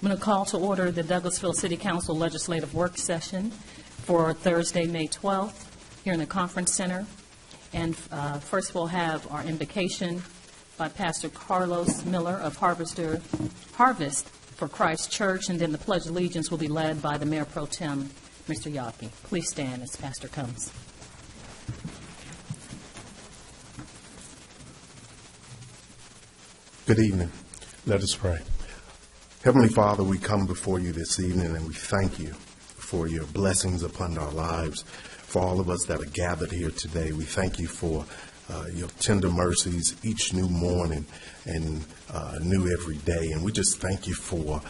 I'm going to call to order the Douglasville City Council Legislative Work Session for Thursday, May 12th, here in the Conference Center. And first we'll have our invocation by Pastor Carlos Miller of Harvest for Christ Church, and then the Pledge of Allegiance will be led by the Mayor Pro Tem, Mr. Yockey. Please stand as Pastor comes. Good evening. Let us pray. Heavenly Father, we come before you this evening and we thank you for your blessings upon our lives. For all of us that are gathered here today, we thank you for your tender mercies each new morning and new every day. And we just thank you for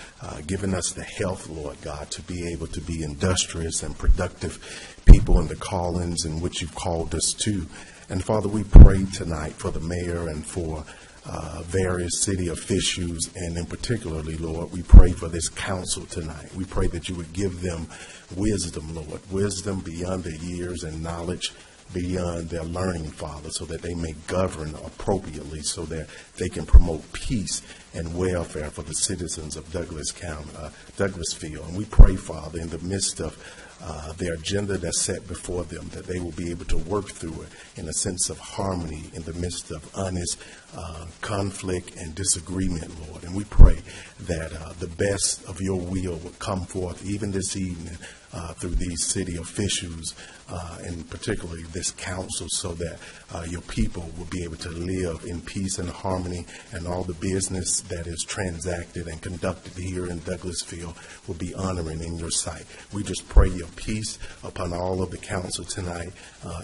giving us the health, Lord God, to be able to be industrious and productive people in the callings in which you've called us to. And Father, we pray tonight for the mayor and for various city officials, and in particularly, Lord, we pray for this council tonight. We pray that you would give them wisdom, Lord, wisdom beyond their years and knowledge beyond their learning, Father, so that they may govern appropriately, so that they can promote peace and welfare for the citizens of Douglasville. And we pray, Father, in the midst of their agenda that's set before them, that they will be able to work through it in a sense of harmony in the midst of honest conflict and disagreement, Lord. And we pray that the best of your will would come forth even this evening through these city officials and particularly this council, so that your people will be able to live in peace and harmony, and all the business that is transacted and conducted here in Douglasville will be honoring in your sight. We just pray your peace upon all of the council tonight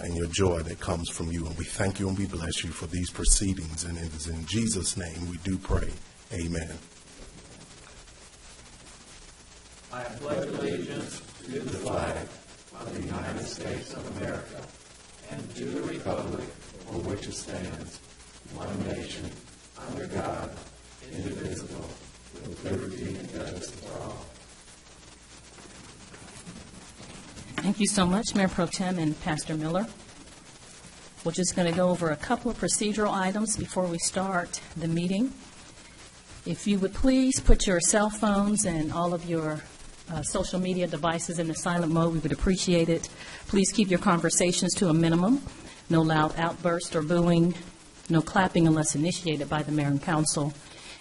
and your joy that comes from you. And we thank you and we bless you for these proceedings. And it is in Jesus' name we do pray. Amen. I pledge allegiance to the flag of the United States of America and to the republic for which it stands, one nation, under God, indivisible, with liberty and justice for all. Thank you so much, Mayor Pro Tem and Pastor Miller. We're just going to go over a couple of procedural items before we start the meeting. If you would please put your cell phones and all of your social media devices in the silent mode, we would appreciate it. Please keep your conversations to a minimum. No loud outburst or booing, no clapping unless initiated by the mayor and council.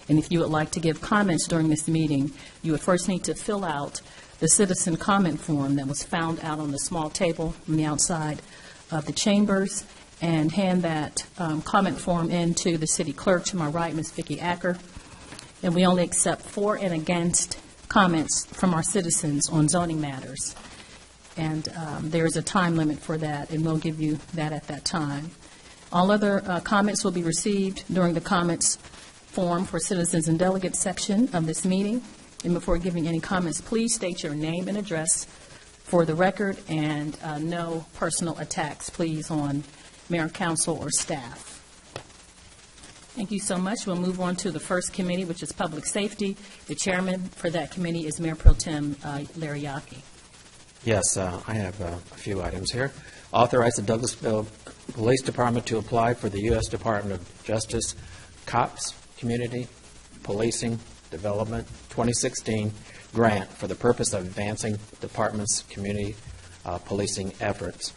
And if you would like to give comments during this meeting, you would first need to fill out the citizen comment form that was found out on the small table on the outside of the chambers, and hand that comment form in to the city clerk to my right, Ms. Vicki Acker. And we only accept for and against comments from our citizens on zoning matters. And there is a time limit for that, and we'll give you that at that time. All other comments will be received during the comments form for citizens and delegates section of this meeting. And before giving any comments, please state your name and address for the record, and no personal attacks, please, on mayor, council, or staff. Thank you so much. We'll move on to the first committee, which is public safety. The chairman for that committee is Mayor Pro Tem Larry Yockey. Yes, I have a few items here. Authorize the Douglasville Police Department to apply for the U.S. Department of Justice COPS Community Policing Development 2016 grant for the purpose of advancing the department's community policing efforts.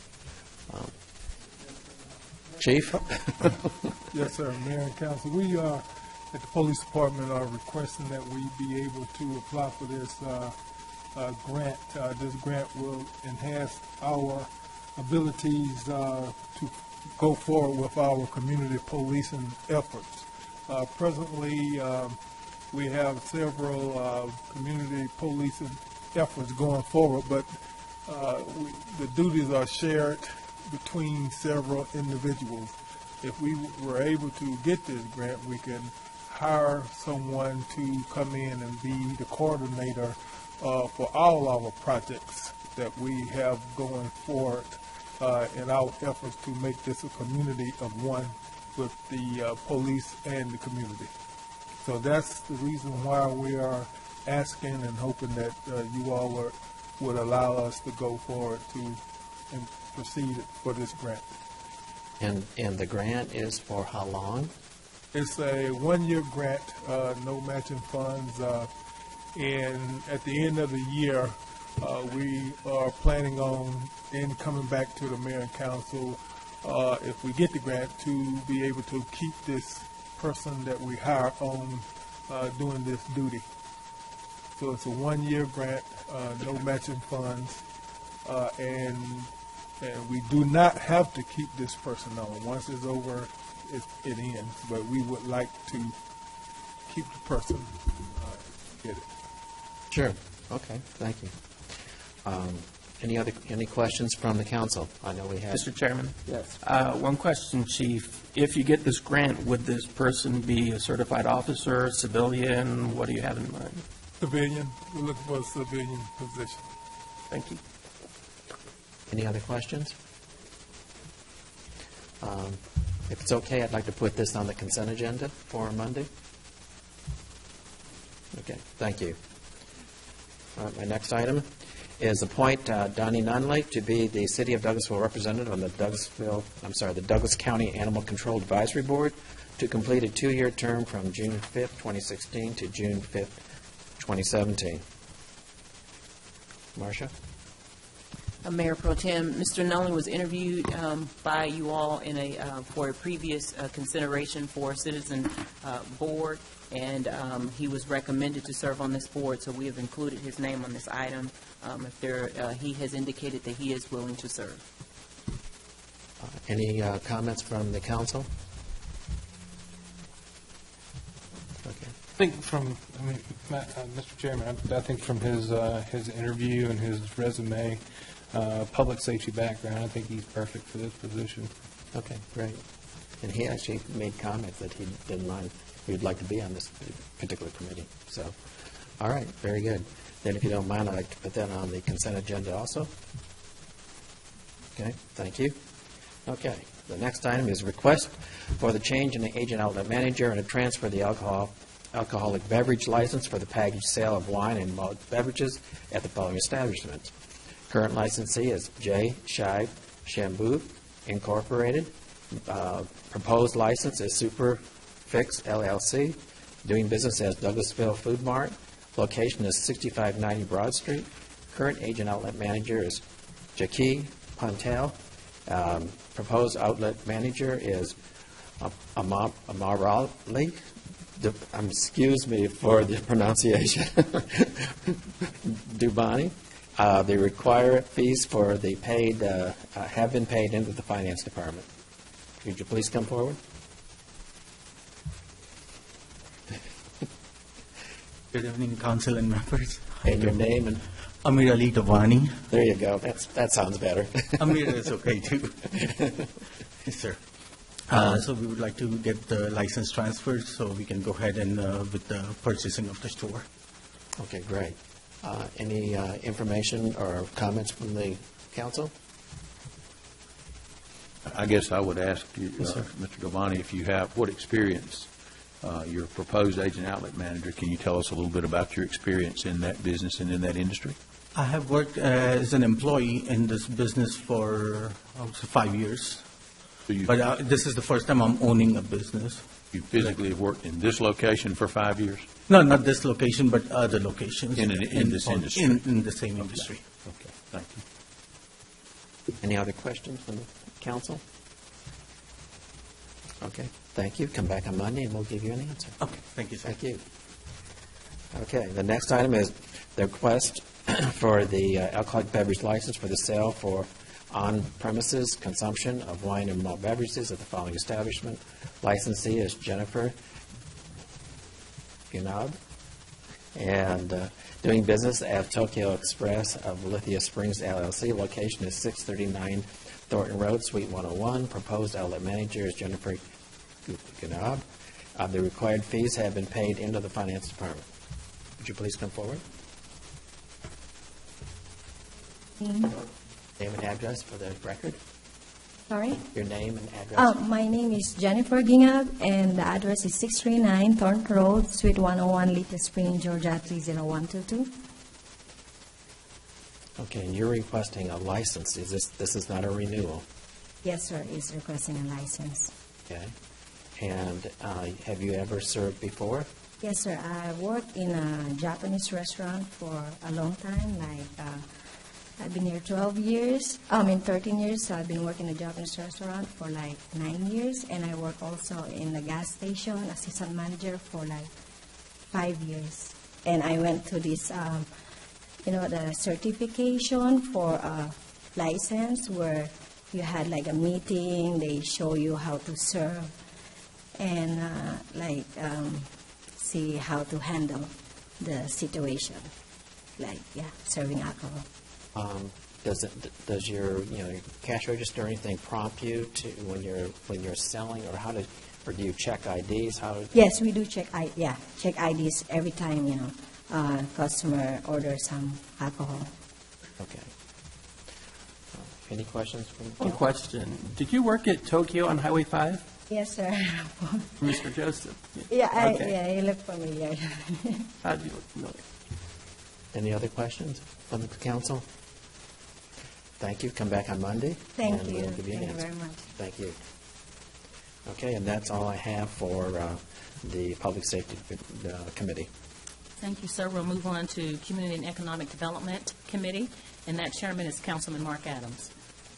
Chief? Yes, sir, Mayor and Council. We at the Police Department are requesting that we be able to apply for this grant. This grant will enhance our abilities to go forward with our community policing efforts. Presently, we have several community policing efforts going forward, but the duties are shared between several individuals. If we were able to get this grant, we can hire someone to come in and be the coordinator for all our projects that we have going forward in our efforts to make this a community of one with the police and the community. So that's the reason why we are asking and hoping that you all would allow us to go forward and proceed for this grant. And the grant is for how long? It's a one-year grant, no matching funds. And at the end of the year, we are planning on then coming back to the mayor and council, if we get the grant, to be able to keep this person that we hire on doing this duty. So it's a one-year grant, no matching funds, and we do not have to keep this person on. Once it's over, it ends. But we would like to keep the person. Get it. Sure. Okay, thank you. Any questions from the council? I know we have. Mr. Chairman? Yes. One question, Chief. If you get this grant, would this person be a certified officer, civilian? What do you have in mind? Civilian. We're looking for a civilian position. Thank you. Any other questions? If it's okay, I'd like to put this on the consent agenda for Monday. Okay, thank you. All right, my next item is appoint Donnie Nunley to be the City of Douglasville representative on the the Douglas County Animal Control Advisory Board to complete a 2-year term from June 5th, 2016 to June 5th, 2017. Marcia? Mayor Pro Tem, Mr. Nunley was interviewed by you all in for a previous consideration for a citizen board, and he was recommended to serve on this board, so we have included his name on this item. He has indicated that he is willing to serve. Any comments from the council? Okay. I think Mr. Chairman, I think from his interview and his resume, public safety background, I think he's perfect for this position. Okay, great. And he actually made comments that he didn't mind. He would like to be on this particular committee. So, all right, very good. Then if you don't mind, I'd like to put that on the consent agenda also. Okay, thank you. Okay, the next item is request for the change in the agent outlet manager and a transfer of the alcoholic beverage license for the package sale of wine and malt beverages at the following establishments. Current licensee is J. Shive Shampoo Incorporated. Proposed license is Super Fix LLC. Doing business as Douglasville Food Mart. Location is 6590 Broad Street. Current agent outlet manager is Jackie Pontel. Proposed outlet manager is Amarali. Excuse me for the pronunciation. Dubani. The required fees for the paid have been paid into the finance department. Could you please come forward? Good evening, council and members. And your name and Amir Ali Tawani. there you go. That sounds better. Amir is okay too. Yes, sir. So we would like to get the license transferred so we can go ahead and with the purchasing of the store. Okay, great. Any information or comments from the council? I guess I would ask you, Yes, sir. Mr. Giovanni, if you have, what experience, your proposed agent outlet manager, can you tell us a little bit about your experience in that business and in that industry? I have worked as an employee in this business for 5 years. So you, But this is the first time I'm owning a business. you physically have worked in this location for 5 years? No, not this location, but other locations. In this industry? In the same industry. Okay, thank you. Any other questions from the council? Okay, thank you. Come back on Monday and we'll give you an answer. Okay, thank you, sir. Thank you. Okay, the next item is the request for the alcoholic beverage license for the sale for on-premises consumption of wine and malt beverages at the following establishment. Licensee is Jennifer Gunab, and doing business at Tokyo Express of Lithia Springs LLC. Location is 639 Thornton Road, Suite 101. Proposed outlet manager is Jennifer Gunab. The required fees have been paid into the finance department. Would you please come forward? Name and address for the record. Sorry? Your name and address. My name is Jennifer Gingab, and the address is 639 Thornton Road, Suite 101, Lithia Springs, Georgia 30122. Okay, and you're requesting a license. This is not a renewal? Yes, sir, is requesting a license. Okay. And have you ever served before? Yes, sir. I worked in a Japanese restaurant for a long time. I've been here 12 years. 13 years. So I've been working in a Japanese restaurant for 9 years, and I work also in a gas station, assistant manager for 5 years. And I went to this, the certification for a license where you had a meeting. They show you how to serve and see how to handle the situation, serving alcohol. Does your cash register or anything prompt you to when you're selling, or do you check IDs? Yes, we do check IDs every time customer orders some alcohol. Okay. Any questions from One question. Did you work at Tokyo on Highway 5? Yes, sir. Mr. Joseph? Yeah, you look familiar. How do you look familiar? Any other questions from the council? Thank you. Come back on Monday. Thank and you. We'll give you an Thank you answer. very much. Thank you. Okay, and that's all I have for the Public Safety Committee. Thank you, sir. We'll move on to Community and Economic Development Committee, and that chairman is Councilman Mark Adams.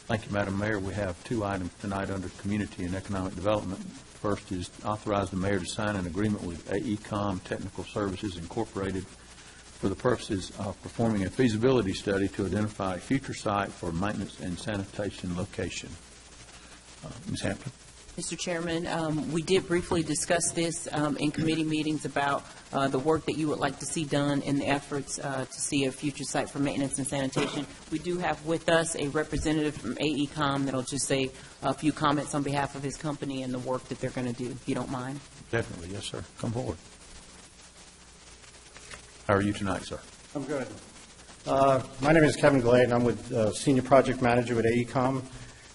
Thank you, Madam Mayor. We have two items tonight under Community and Economic Development. First is authorize the mayor to sign an agreement with AECOM Technical Services Incorporated for the purposes of performing a feasibility study to identify a future site for maintenance and sanitation location. Ms. Hampton? Mr. Chairman, we did briefly discuss this in committee meetings about the work that you would like to see done in the efforts to see a future site for maintenance and sanitation. We do have with us a representative from AECOM that will just say a few comments on behalf of his company and the work that they're going to do, if you don't mind. Definitely, yes, sir. Come forward. How are you tonight, sir? I'm good. My name is Kevin Glade, and I'm with Senior Project Manager with AECOM. I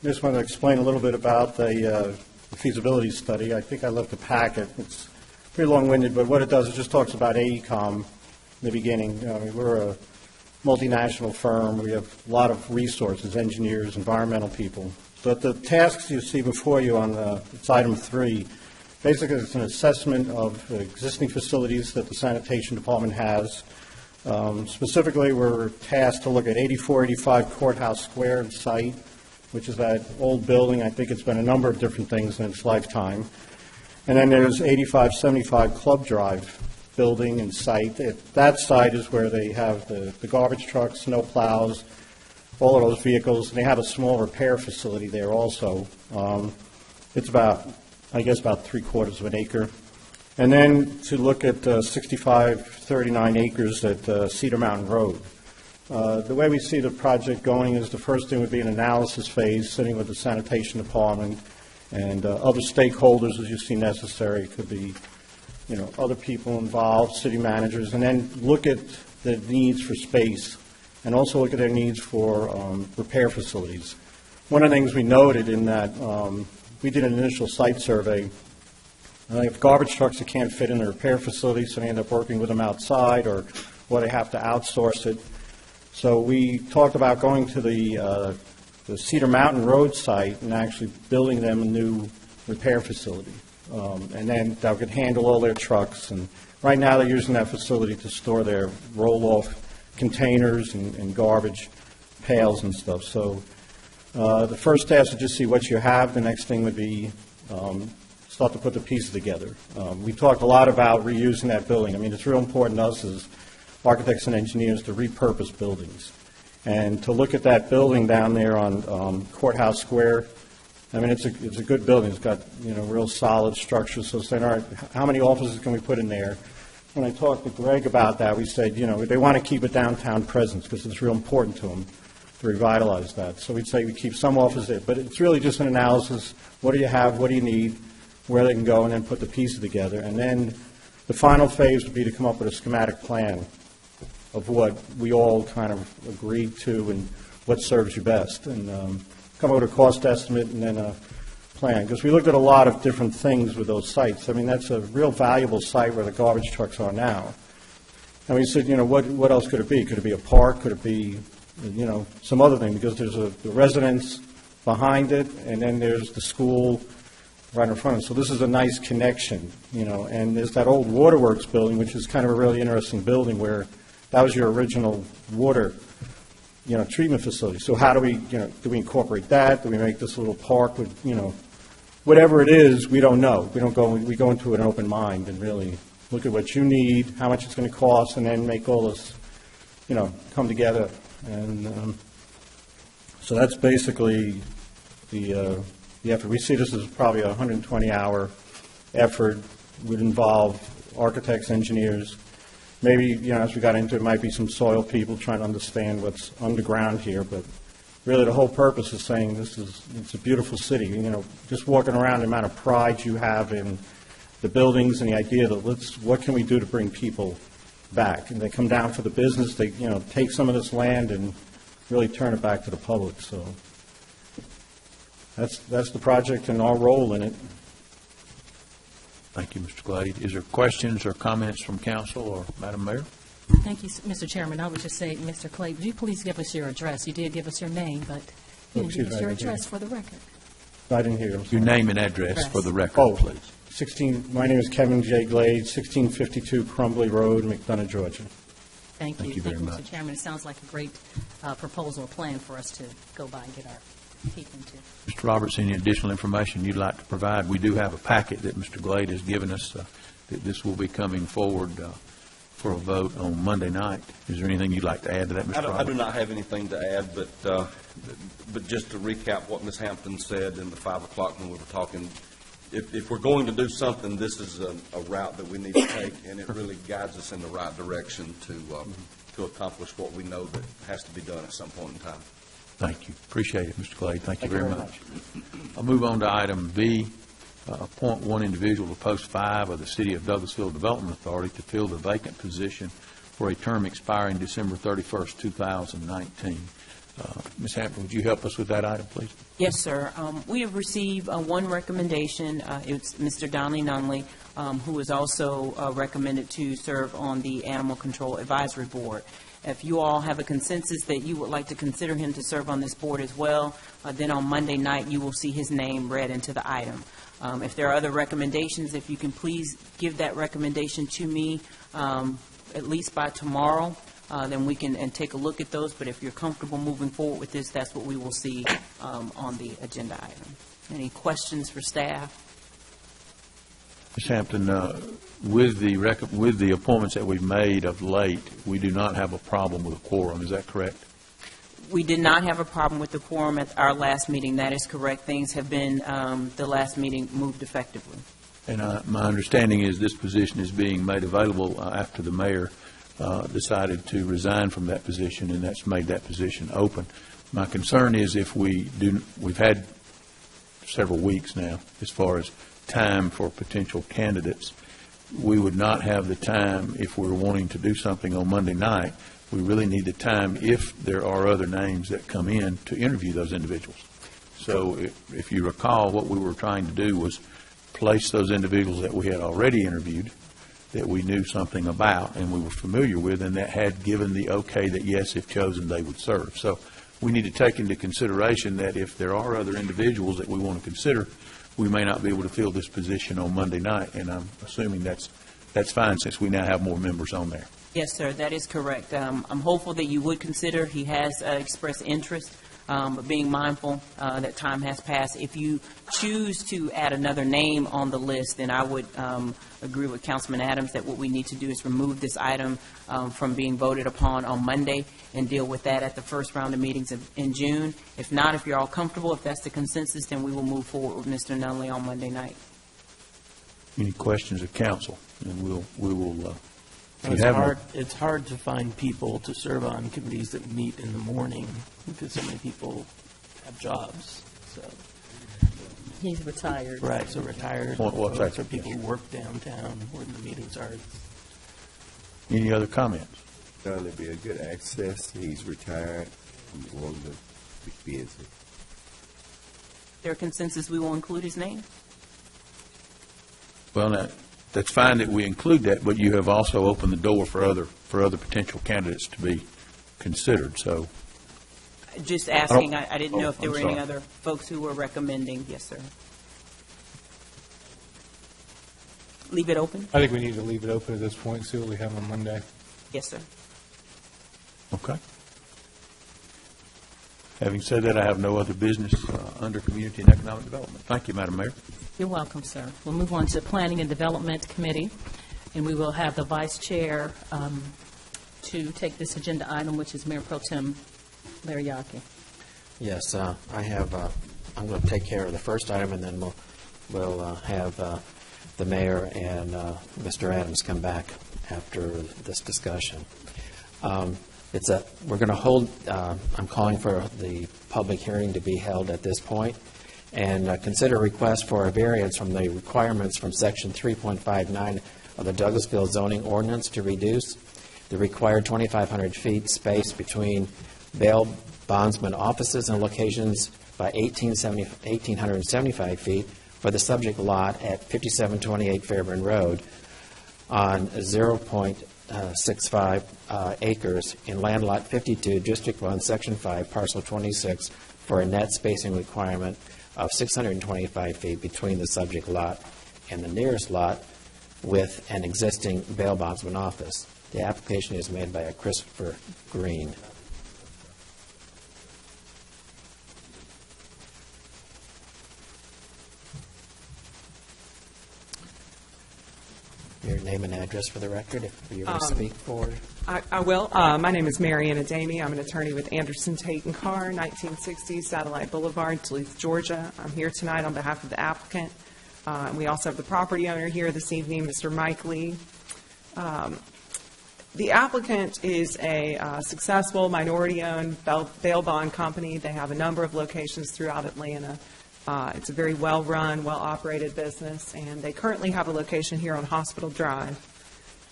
just want to explain a little bit about the feasibility study. I think I left a packet. It's pretty long-winded, but what it does is just talks about AECOM in the beginning. We're a multinational firm. We have a lot of resources, engineers, environmental people. But the tasks you see before you on it's item 3, basically it's an assessment of existing facilities that the sanitation department has. Specifically, we're tasked to look at 8485 Courthouse Square site, which is that old building. I think it's been a number of different things in its lifetime. And then there's 8575 Club Drive building and site. That site is where they have the garbage trucks, snow plows, all of those vehicles. And they have a small repair facility there also. It's about 3/4 of an acre. And then to look at 6539 acres at Cedar Mountain Road. The way we see the project going is the first thing would be an analysis phase, sitting with the sanitation department and other stakeholders as you see necessary. It could be, other people involved, city managers, and then look at the needs for space and also look at their needs for repair facilities. One of the things we noted in that we did an initial site survey. If garbage trucks that can't fit in the repair facility, so they end up working with them outside or they have to outsource it. So we talked about going to the Cedar Mountain Road site and actually building them a new repair facility. And then that could handle all their trucks. And right now they're using that facility to store their roll-off containers and garbage pails and stuff. So the first task is just see what you have. The next thing would be start to put the pieces together. We talked a lot about reusing that building. I mean, it's real important to us as architects and engineers to repurpose buildings. And to look at that building down there on Courthouse Square, I mean, it's a good building. It's got, real solid structure. So saying, all right, how many offices can we put in there? When I talked to Greg about that, we said, they want to keep a downtown presence because it's real important to them to revitalize that. So we'd say we keep some offices there. But it's really just an analysis. What do you have? What do you need? Where they can go, and then put the pieces together. And then the final phase would be to come up with a schematic plan of what we all kind of agreed to and what serves you best, and come up with a cost estimate and then a plan. Because we looked at a lot of different things with those sites. I mean, that's a real valuable site where the garbage trucks are now. And we said, what else could it be? Could it be a park? Could it be, some other thing? Because there's the residence behind it, and then there's the school, right in front of us. So this is a nice connection, you know. And there's that old waterworks building, which is kind of a really interesting building where that was your original water, you know, treatment facility. So how do we, you know, do we incorporate that? Do we make this little park with, you know, whatever it is, we don't know. We go into an open mind and really look at what you need, how much it's going to cost, and then make all this, you know, come together. And so that's basically the effort. We see this as probably a 120-hour effort. Would involve architects, engineers. Maybe, you know, as we got into it, might be some soil people trying to understand what's underground here. But really, the whole purpose is saying it's a beautiful city. You know, just walking around, the amount of pride you have in the buildings and the idea that what can we do to bring people back? And they come down for the business. They, you know, take some of this land and really turn it back to the public. So that's the project and our role in it. Thank you, Mr. Glade. Is there questions or comments from council or Madam Mayor? Thank you, Mr. Chairman. I would just say, Mr. Clay, would you please give us your address? You did give us your name, but you didn't give us your address for the record. I didn't hear you. Your name and address for the record, please. My name is Kevin J. Glade, 1652 Crumbly Road, McDonough, Georgia. Thank you. very much. Mr. Chairman. It sounds like a great proposal, plan for us to go by and get our teeth into. Mr. Roberts, any additional information you'd like to provide? We do have a packet that Mr. Glade has given us. That this will be coming forward for a vote on Monday night. Is there anything you'd like to add to that, Mr. Roberts? I do not have anything to add, but just to recap what Ms. Hampton said in the 5 o'clock when we were talking, if we're going to do something, this is a route that we need to take, and it really guides us in the right direction to accomplish what we know that has to be done at some point in time. Thank you. Appreciate it, Mr. Glade. Thank you very much. I'll move on to item B, appoint one individual to post 5 of the City of Douglasville Development Authority to fill the vacant position for a term expiring December 31st, 2019. Ms. Hampton, would you help us with that item, please? Yes, sir. We have received one recommendation. It's Mr. Donnie Nunley, who is also recommended to serve on the Animal Control Advisory Board. If you all have a consensus that you would like to consider him to serve on this board as well, then on Monday night you will see his name read into the item. If there are other recommendations, if you can please give that recommendation to me at least by tomorrow, then we can take a look at those. But if you're comfortable moving forward with this, that's what we will see on the agenda item. Any questions for staff? Ms. Hampton, with the appointments that we've made of late, we do not have a problem with a quorum. Is that correct? We did not have a problem with the quorum at our last meeting. That is correct. Things have been, the last meeting moved effectively. And my understanding is this position is being made available after the mayor decided to resign from that position, and that's made that position open. My concern is if we've had several weeks now as far as time for potential candidates. We would not have the time if we're wanting to do something on Monday night. We really need the time if there are other names that come in to interview those individuals. So if you recall, what we were trying to do was place those individuals that we had already interviewed, that we knew something about and we were familiar with, and that had given the okay that, yes, if chosen, they would serve. So we need to take into consideration that if there are other individuals that we want to consider, we may not be able to fill this position on Monday night, and I'm assuming that's fine since we now have more members on there. Yes, sir, that is correct. I'm hopeful that you would consider. He has expressed interest, but being mindful that time has passed. If you choose to add another name on the list, then I would agree with Councilman Adams that what we need to do is remove this item from being voted upon on Monday and deal with that at the first round of meetings in June. If not, if you're all comfortable, if that's the consensus, then we will move forward with Mr. Nunley on Monday night. Any questions of council? And we will. It's hard to find people to serve on committees that meet in the morning because so many people have jobs. So he's retired. Right, so retired folks or people who work downtown where the meetings are. Any other comments? It'd be a good access. He's retired. He's willing to be busy. There a consensus we will include his name? Well, that's fine that we include that, but you have also opened the door for other potential candidates to be considered. So, just asking. I didn't know if there were any other folks who were recommending. Yes, sir. Leave it open? I think we need to leave it open at this point, see what we have on Monday. Yes, sir. Okay. Having said that, I have no other business under Community and Economic Development. Thank you, Madam Mayor. You're welcome, sir. We'll move on to Planning and Development Committee, and we will have the Vice Chair to take this agenda item, which is Mayor Pro Tem Larry Yockey. Yes, I have, I'm going to take care of the first item, and then we'll have the mayor and Mr. Adams come back after this discussion. We're going to hold, I'm calling for the public hearing to be held at this point, and consider a request for a variance from the requirements from Section 3.59 of the Douglasville zoning ordinance to reduce the required 2,500 feet space between bail bondsman offices and locations by 1,875 feet for the subject lot at 5728 Fairburn Road on 0.65 acres in land lot 52, District 1, Section 5, Parcel 26, for a net spacing requirement of 625 feet between the subject lot and the nearest lot with an existing bail bondsman office. The application is made by a Christopher Green. Your name and address for the record, if you're going to speak forward. I will. My name is Mary Ann Adamy. I'm an attorney with Anderson, Tate & Carr, 1960 Satellite Boulevard, Duluth, Georgia. I'm here tonight on behalf of the applicant. We also have the property owner here this evening, Mr. Mike Lee. The applicant is a successful minority-owned bail bond company. They have a number of locations throughout Atlanta. It's a very well-run, well-operated business, and they currently have a location here on Hospital Drive.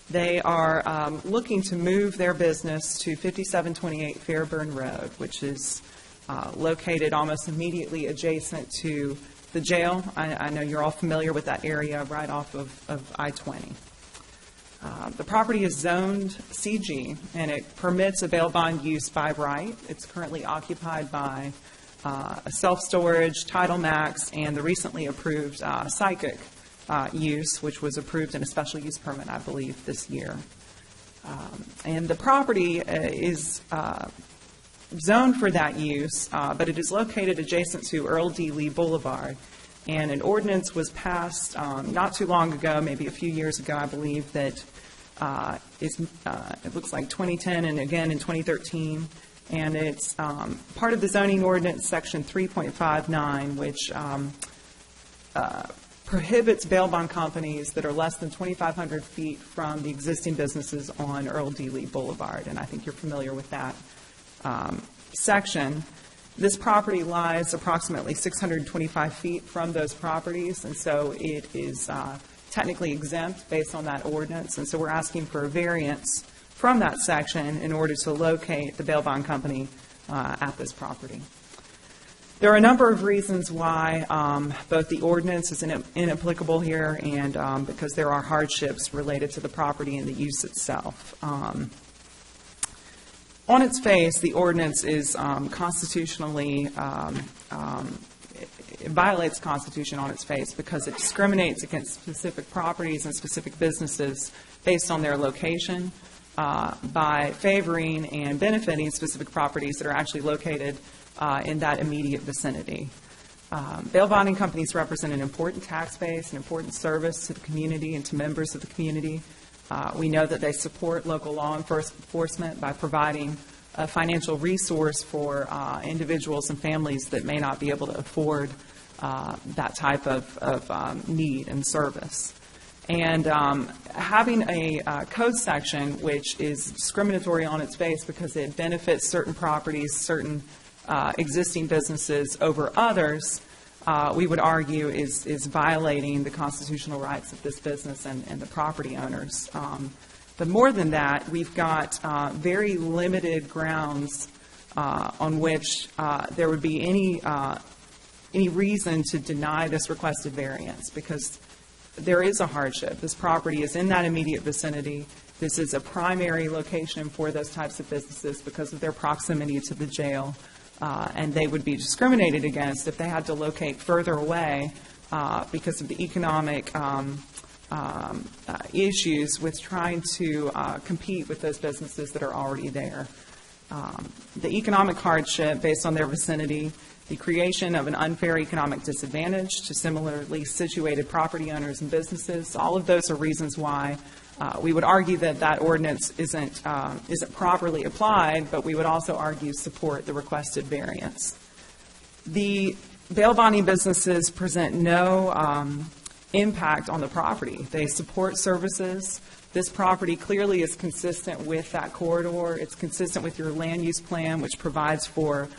They are looking to move their business to 5728 Fairburn Road, which is located almost immediately adjacent to the jail. I know you're all familiar with that area right off of I-20. The property is zoned CG, and it permits a bail bond use by right. It's currently occupied by a self-storage, Title Max, and the recently approved psychic use, which was approved in a special use permit, I believe, this year. And the property is zoned for that use, but it is located adjacent to Earl D. Lee Boulevard. And an ordinance was passed not too long ago, maybe a few years ago, I believe, that it looks like 2010 and again in 2013. And it's part of the zoning ordinance, Section 3.59, which prohibits bail bond companies that are less than 2,500 feet from the existing businesses on Earl D. Lee Boulevard. And I think you're familiar with that section. This property lies approximately 625 feet from those properties, and so it is technically exempt based on that ordinance. And so we're asking for a variance from that section in order to locate the bail bond company at this property. There are a number of reasons why both the ordinance is inapplicable here and because there are hardships related to the property and the use itself. On its face, the ordinance is constitutionally, it violates the Constitution on its face because it discriminates against specific properties and specific businesses based on their location by favoring and benefiting specific properties that are actually located in that immediate vicinity. Bail bonding companies represent an important tax base, an important service to the community and to members of the community. We know that they support local law enforcement by providing a financial resource for individuals and families that may not be able to afford that type of need and service. And having a code section which is discriminatory on its face because it benefits certain properties, certain existing businesses over others, we would argue is violating the constitutional rights of this business and the property owners. But more than that, we've got very limited grounds on which there would be any reason to deny this requested variance because there is a hardship. This property is in that immediate vicinity. This is a primary location for those types of businesses because of their proximity to the jail. And they would be discriminated against if they had to locate further away because of the economic issues with trying to compete with those businesses that are already there. The economic hardship based on their vicinity, the creation of an unfair economic disadvantage to similarly situated property owners and businesses, all of those are reasons why we would argue that that ordinance isn't properly applied, but we would also argue support the requested variance. The bail bonding businesses present no impact on the property. They support services. This property clearly is consistent with that corridor. It's consistent with your land use plan, which provides for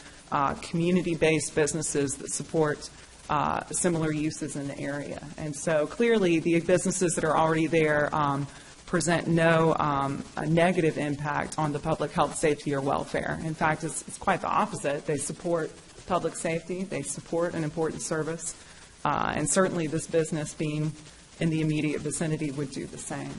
community-based businesses that support similar uses in the area. And so clearly the businesses that are already there present no negative impact on the public health, safety, or welfare. In fact, it's quite the opposite. They support public safety. They support an important service. And certainly this business being in the immediate vicinity would do the same.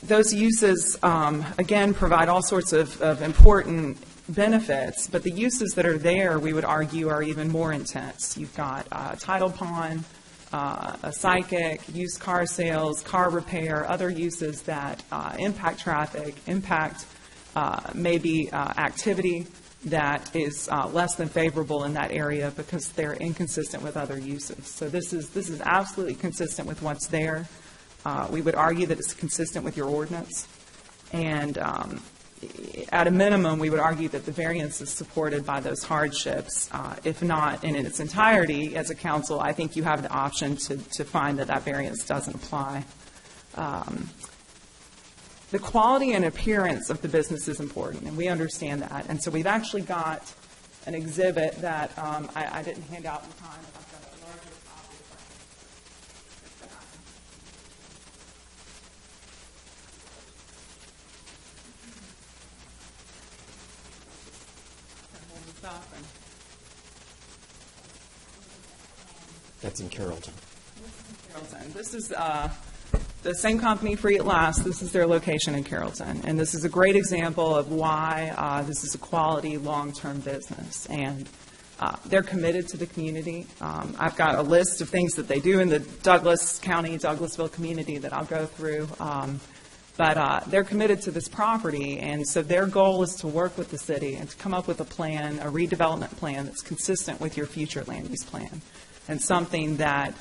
Those uses, again, provide all sorts of important benefits, but the uses that are there, we would argue, are even more intense. You've got a title pawn, a psychic, used car sales, car repair, other uses that impact traffic, impact maybe activity that is less than favorable in that area because they're inconsistent with other uses. So this is absolutely consistent with what's there. We would argue that it's consistent with your ordinance. And at a minimum, we would argue that the variance is supported by those hardships. If not in its entirety, as a council, I think you have the option to find that that variance doesn't apply. The quality and appearance of the business is important, and we understand that. And so we've actually got an exhibit that I didn't hand out in time. I've got a larger copy That's in Carrollton. This is the same company, Free at Last. This is their location in Carrollton. And this is a great example of why this is a quality, long-term business. And they're committed to the community. I've got a list of things that they do in the Douglas County, Douglasville community that I'll go through. But they're committed to this property, and so their goal is to work with the city and to come up with a plan, a redevelopment plan that's consistent with your future land use plan, and something that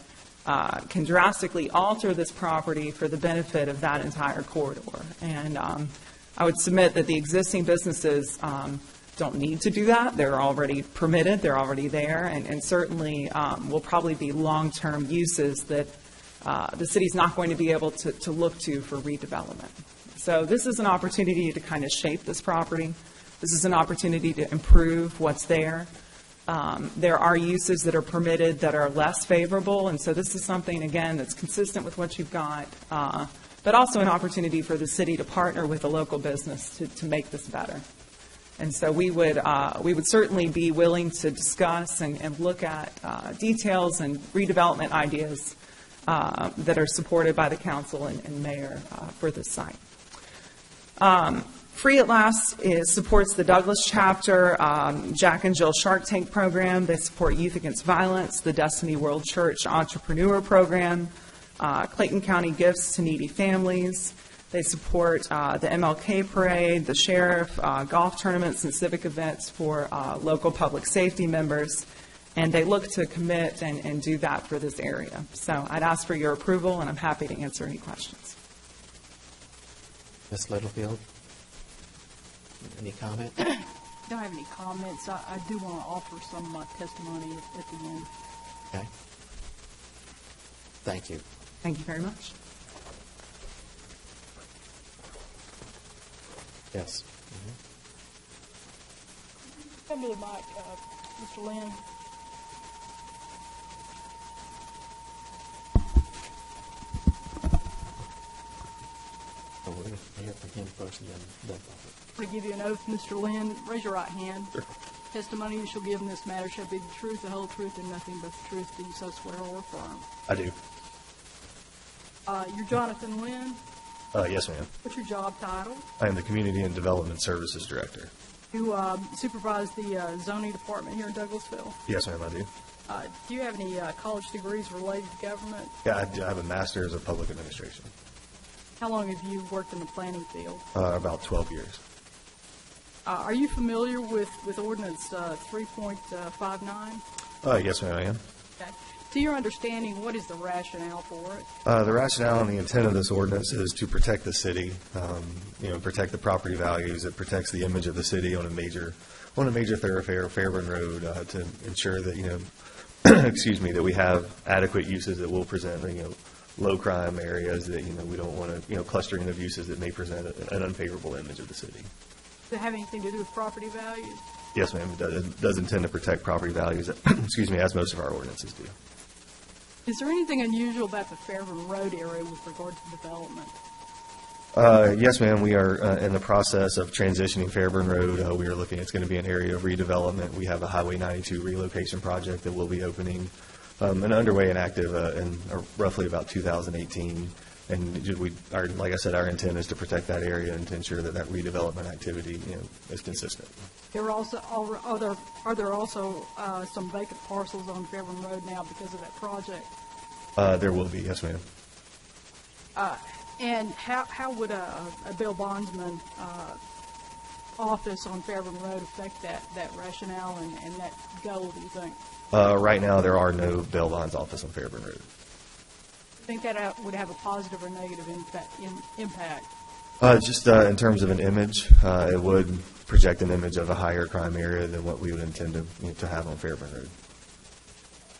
can drastically alter this property for the benefit of that entire corridor. And I would submit that the existing businesses don't need to do that. They're already permitted. They're already there, and certainly will probably be long-term uses that the city's not going to be able to look to for redevelopment. So this is an opportunity to kind of shape this property. This is an opportunity to improve what's there. There are uses that are permitted that are less favorable, and so this is something, again, that's consistent with what you've got, but also an opportunity for the city to partner with a local business to make this better. And so we would certainly be willing to discuss and look at details and redevelopment ideas that are supported by the council and mayor for this site. Free at Last supports the Douglas Chapter, Jack and Jill Shark Tank program. They support Youth Against Violence, the Destiny World Church Entrepreneur Program, Clayton County Gifts to Needy Families. They support the MLK Parade, the sheriff, golf tournaments, and civic events for local public safety members. And they look to commit and do that for this area. So I'd ask for your approval, and I'm happy to answer any questions. Ms. Littlefield, any comment? Don't have any comments. I do want to offer some of my testimony at the end. Okay. Thank you. Thank you very much. Yes. Come to the mic, Mr. Lynn. So we're going to hear from him first and then I'm going to give you an oath, Mr. Lynn. Raise your right hand. Sure. Testimony you shall give in this matter shall be the truth, the whole truth, and nothing but the truth. Do you so swear or affirm? I do. You're Jonathan Lynn. Yes, ma'am. What's your job title? I am the Community and Development Services Director. You supervise the zoning department here in Douglasville? Yes, ma'am, I do. Do you have any college degrees related to government? Yeah, I have a master's of public administration. How long have you worked in the planning field? About 12 years. Are you familiar with Ordinance 3.59? Yes, ma'am, I am. Okay. To your understanding, what is the rationale for it? The rationale and the intent of this ordinance is to protect the city, protect the property values. It protects the image of the city on a major thoroughfare, Fairburn Road, to ensure that, excuse me, that we have adequate uses that will present, low crime areas that, we don't want to, clustering of uses that may present an unfavorable image of the city. Does it have anything to do with property values? Yes, ma'am, it does. It does intend to protect property values, excuse me, as most of our ordinances do. Is there anything unusual about the Fairburn Road area with regard to development? Yes, ma'am. We are in the process of transitioning Fairburn Road. We are looking, it's going to be an area of redevelopment. We have a Highway 92 relocation project that will be opening and underway and active in roughly about 2018. And like I said, our intent is to protect that area and to ensure that redevelopment activity, is consistent. Are there also some vacant parcels on Fairburn Road now because of that project? There will be, yes, ma'am. And how would a bail bondsman office on Fairburn Road affect that rationale and that goal, do you think? Right now, there are no bail bonds office on Fairburn Road. Do you think that would have a positive or negative impact? Just in terms of an image, it would project an image of a higher crime area than what we would intend to have on Fairburn Road.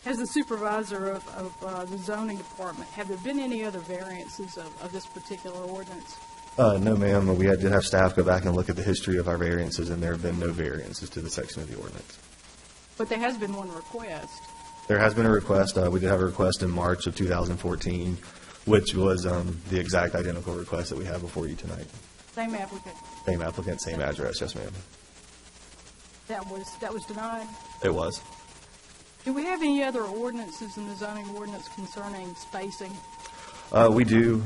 As the supervisor of the zoning department, have there been any other variances of this particular ordinance? No, ma'am. We did have staff go back and look at the history of our variances, and there have been no variances to the section of the ordinance. But there has been one request. There has been a request. We did have a request in March of 2014, which was the exact identical request that we have before you tonight. Same applicant? Same applicant, same address, yes, ma'am. That was denied? It was. Do we have any other ordinances in the zoning ordinance concerning spacing? We do.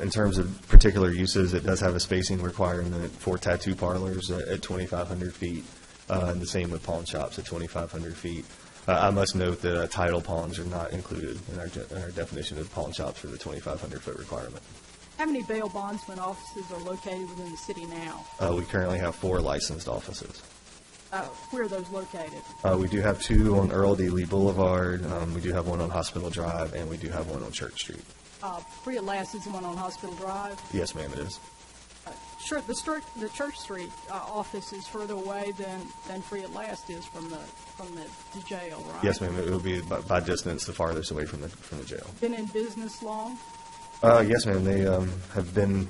In terms of particular uses, it does have a spacing requirement for tattoo parlors at 2,500 feet, and the same with pawn shops at 2,500 feet. I must note that title pawns are not included in our definition of pawn shops for the 2,500-foot requirement. How many bail bondsman offices are located within the city now? We currently have 4 licensed offices. Where are those located? We do have 2 on Earl D. Lee Boulevard. We do have one on Hospital Drive, and we do have one on Church Street. Free at Last is the one on Hospital Drive? Yes, ma'am, it is. Sure. The Church Street office is further away than Free at Last is from the jail, right? Yes, ma'am. It will be by distance the farthest away from the jail. Been in business long? Yes, ma'am. They have been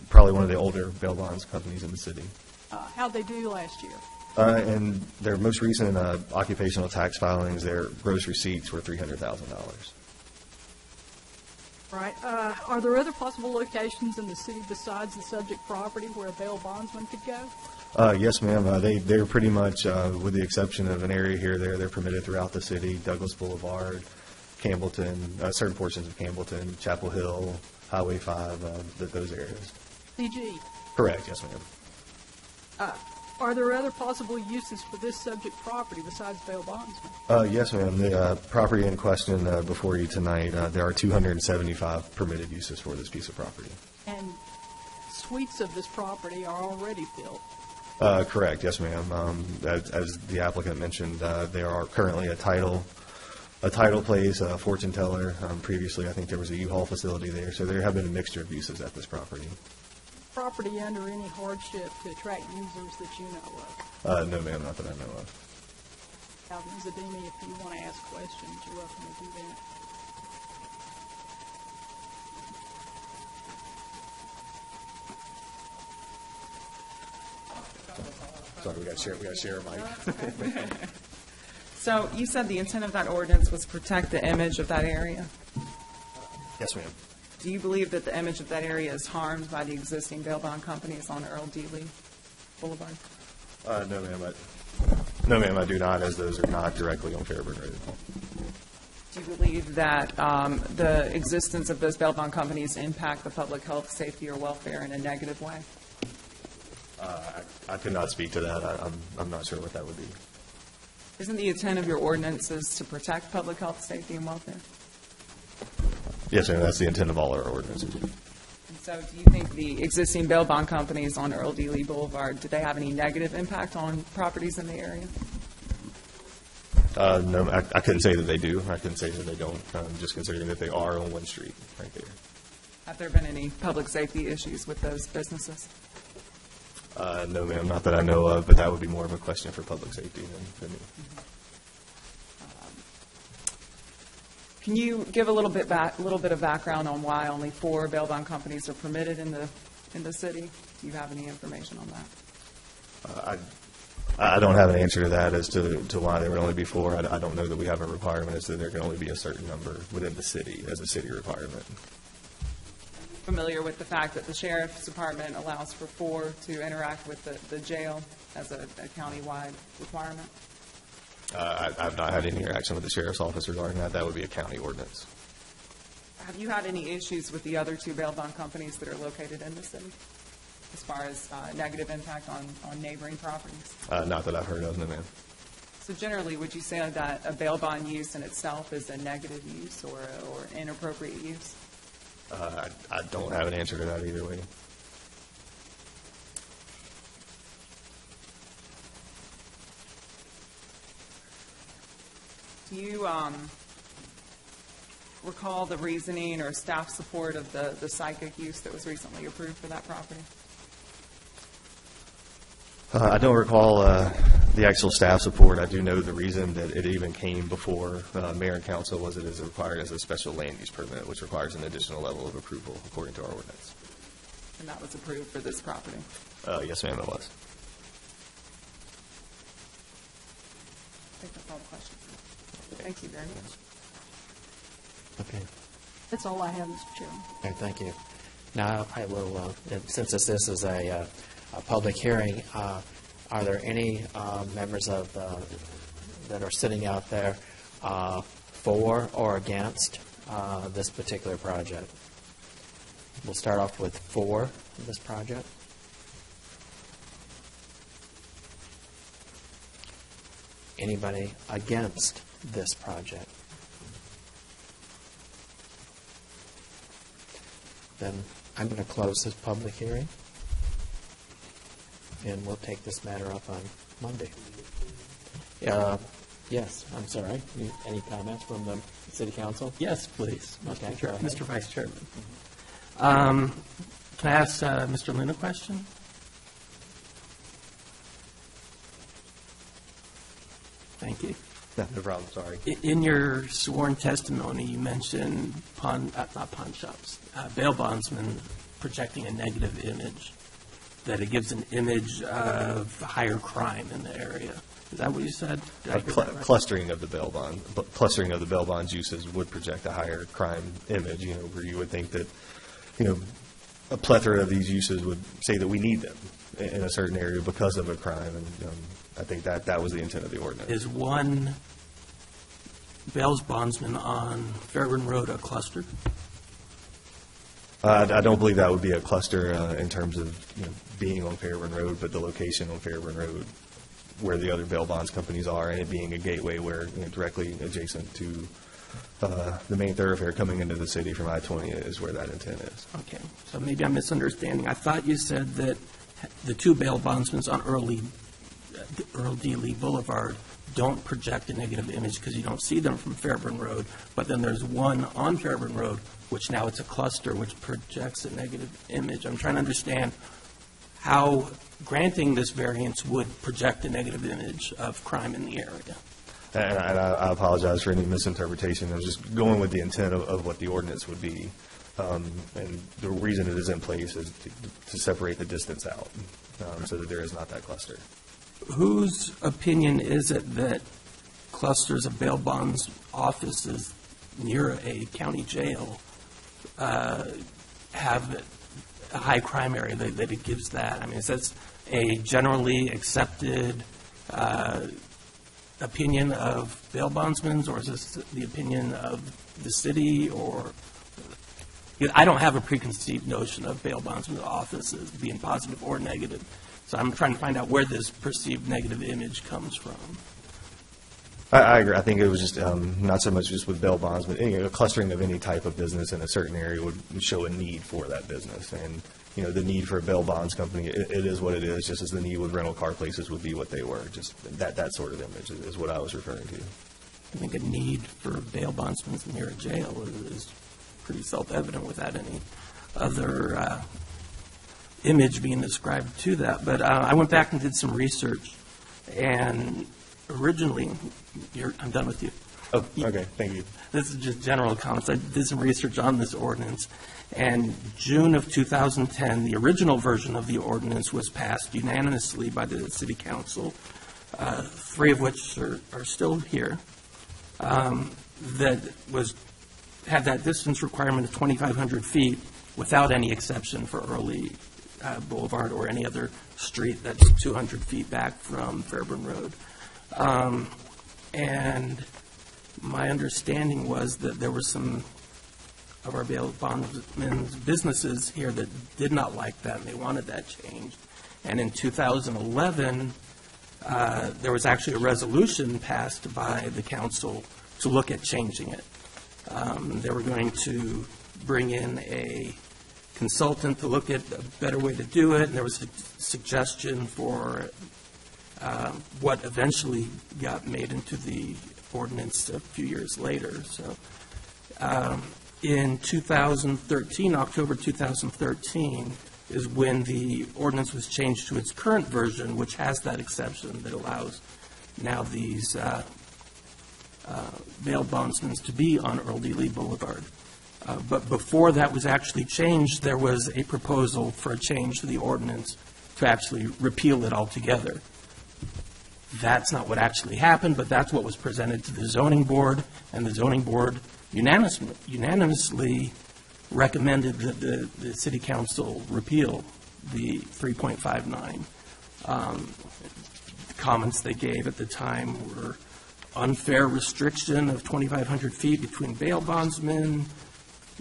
probably one of the older bail bonds companies in the city. How'd they do last year? And their most recent occupational tax filings, their gross receipts were $300,000. Right. Are there other possible locations in the city besides the subject property where a bail bondsman could go? Yes, ma'am. They're pretty much, with the exception of an area here or there, they're permitted throughout the city. Douglas Boulevard, Campbellton, certain portions of Campbellton, Chapel Hill, Highway 5, those areas. CG? Correct, yes, ma'am. Are there other possible uses for this subject property besides bail bondsman? Yes, ma'am. The property in question before you tonight, there are 275 permitted uses for this piece of property. And suites of this property are already filled? Correct, yes, ma'am. As the applicant mentioned, there are currently a title place, a fortune teller. Previously, I think there was a U-Haul facility there, so there have been a mixture of uses at this property. Property under any hardship to attract users that you know of? No, ma'am, not that I know of. Ms. Ademi, if you want to ask questions, you're welcome to do that. Sorry, we got to share a mic. So you said the intent of that ordinance was to protect the image of that area? Yes, ma'am. Do you believe that the image of that area is harmed by the existing bail bond companies on Earl D. Lee Boulevard? No, ma'am. No, ma'am, I do not, as those are not directly on Fairburn Road. Do you believe that the existence of those bail bond companies impact the public health, safety, or welfare in a negative way? I could not speak to that. I'm not sure what that would be. Isn't the intent of your ordinances to protect public health, safety, and welfare? Yes, ma'am, that's the intent of all our ordinances. And so do you think the existing bail bond companies on Earl D. Lee Boulevard, do they have any negative impact on properties in the area? No, I couldn't say that they do. I couldn't say that they don't, just considering that they are on one street right there. Have there been any public safety issues with those businesses? No, ma'am, not that I know of, but that would be more of a question for public safety than me. Can you give a little bit of background on why only 4 bail bond companies are permitted in the city? Do you have any information on that? I don't have an answer to that as to why there would only be 4. I don't know that we have a requirement as to there can only be a certain number within the city as a city requirement. Familiar with the fact that the sheriff's department allows for 4 to interact with the jail as a county-wide requirement? I've not had any interaction with the sheriff's office regarding that. That would be a county ordinance. Have you had any issues with the other 2 bail bond companies that are located in the city as far as negative impact on neighboring properties? Not that I've heard of, no, ma'am. So generally, would you say that a bail bond use in itself is a negative use or inappropriate use? I don't have an answer to that either way. Do you recall the reasoning or staff support of the psychic use that was recently approved for that property? I don't recall the actual staff support. I do know the reason that it even came before mayor and council was it is required as a special land use permit, which requires an additional level of approval according to our ordinance. And that was approved for this property? Yes, ma'am, it was. I think that's all the questions. Thank you very much. Okay. That's all I have, Mr. Chairman. Okay, thank you. Now, I will, since this is a public hearing, are there any members of that are sitting out there for or against this particular project? We'll start off with for this project. Anybody against this project? Then I'm going to close this public hearing, and we'll take this matter up on Monday. Yes, I'm sorry. Any comments from the City Council? Yes, please, Okay, Mr. Vice Chairman. Can I ask Mr. Lynn a question? Thank you. No problem, sorry. In your sworn testimony, you mentioned not pawn shops, bail bondsmen projecting a negative image, that it gives an image of higher crime in the area. Is that what you said? Clustering of the bail bond, clustering of the bail bonds uses would project a higher crime image. Where you would think that, a plethora of these uses would say that we need them in a certain area because of a crime, and I think that was the intent of the ordinance. Is one bail bondsman on Fairburn Road a cluster? I don't believe that would be a cluster in terms of being on Fairburn Road, but the location on Fairburn Road where the other bail bonds companies are, and it being a gateway where directly adjacent to the main thoroughfare coming into the city from I-20 is where that intent is. Okay, so maybe I'm misunderstanding. I thought you said that the 2 bail bondsmen on Earl D. Lee Boulevard don't project a negative image because you don't see them from Fairburn Road, but then there's one on Fairburn Road, which now it's a cluster, which projects a negative image. I'm trying to understand how granting this variance would project a negative image of crime in the area. And I apologize for any misinterpretation. I was just going with the intent of what the ordinance would be. And the reason it is in place is to separate the distance out so that there is not that cluster. Whose opinion is it that clusters of bail bonds offices near a county jail have a high crime area that it gives that? I mean, is that a generally accepted opinion of bail bondsmen, or is this the opinion of the city? Or I don't have a preconceived notion of bail bondsmen's offices being positive or negative, so I'm trying to find out where this perceived negative image comes from. I agree. I think it was just not so much just with bail bonds, but a clustering of any type of business in a certain area would show a need for that business. And, the need for a bail bonds company, it is what it is, just as the need with rental car places would be what they were. Just that sort of image is what I was referring to. I think a need for bail bondsmen near a jail is pretty self-evident without any other image being ascribed to that. But I went back and did some research, and originally, I'm done with you. Oh, okay. Thank you. This is just general comments. I did some research on this ordinance, and June of 2010, the original version of the ordinance was passed unanimously by the City Council, 3 of which are still here, that had that distance requirement of 2,500 feet without any exception for Early Boulevard or any other street that's 200 feet back from Fairburn Road. And my understanding was that there were some of our bail bondsmen's businesses here that did not like that, and they wanted that changed. And in 2011, there was actually a resolution passed by the council to look at changing it. They were going to bring in a consultant to look at a better way to do it, and there was a suggestion for what eventually got made into the ordinance a few years later. So in 2013, October 2013, is when the ordinance was changed to its current version, which has that exception that allows now these bail bondsmen to be on Earl D. Lee Boulevard. But before that was actually changed, there was a proposal for a change to the ordinance to actually repeal it altogether. That's not what actually happened, but that's what was presented to the zoning board, and the zoning board unanimously recommended that the city council repeal the 3.59. The comments they gave at the time were unfair restriction of 2,500 feet between bail bondsmen,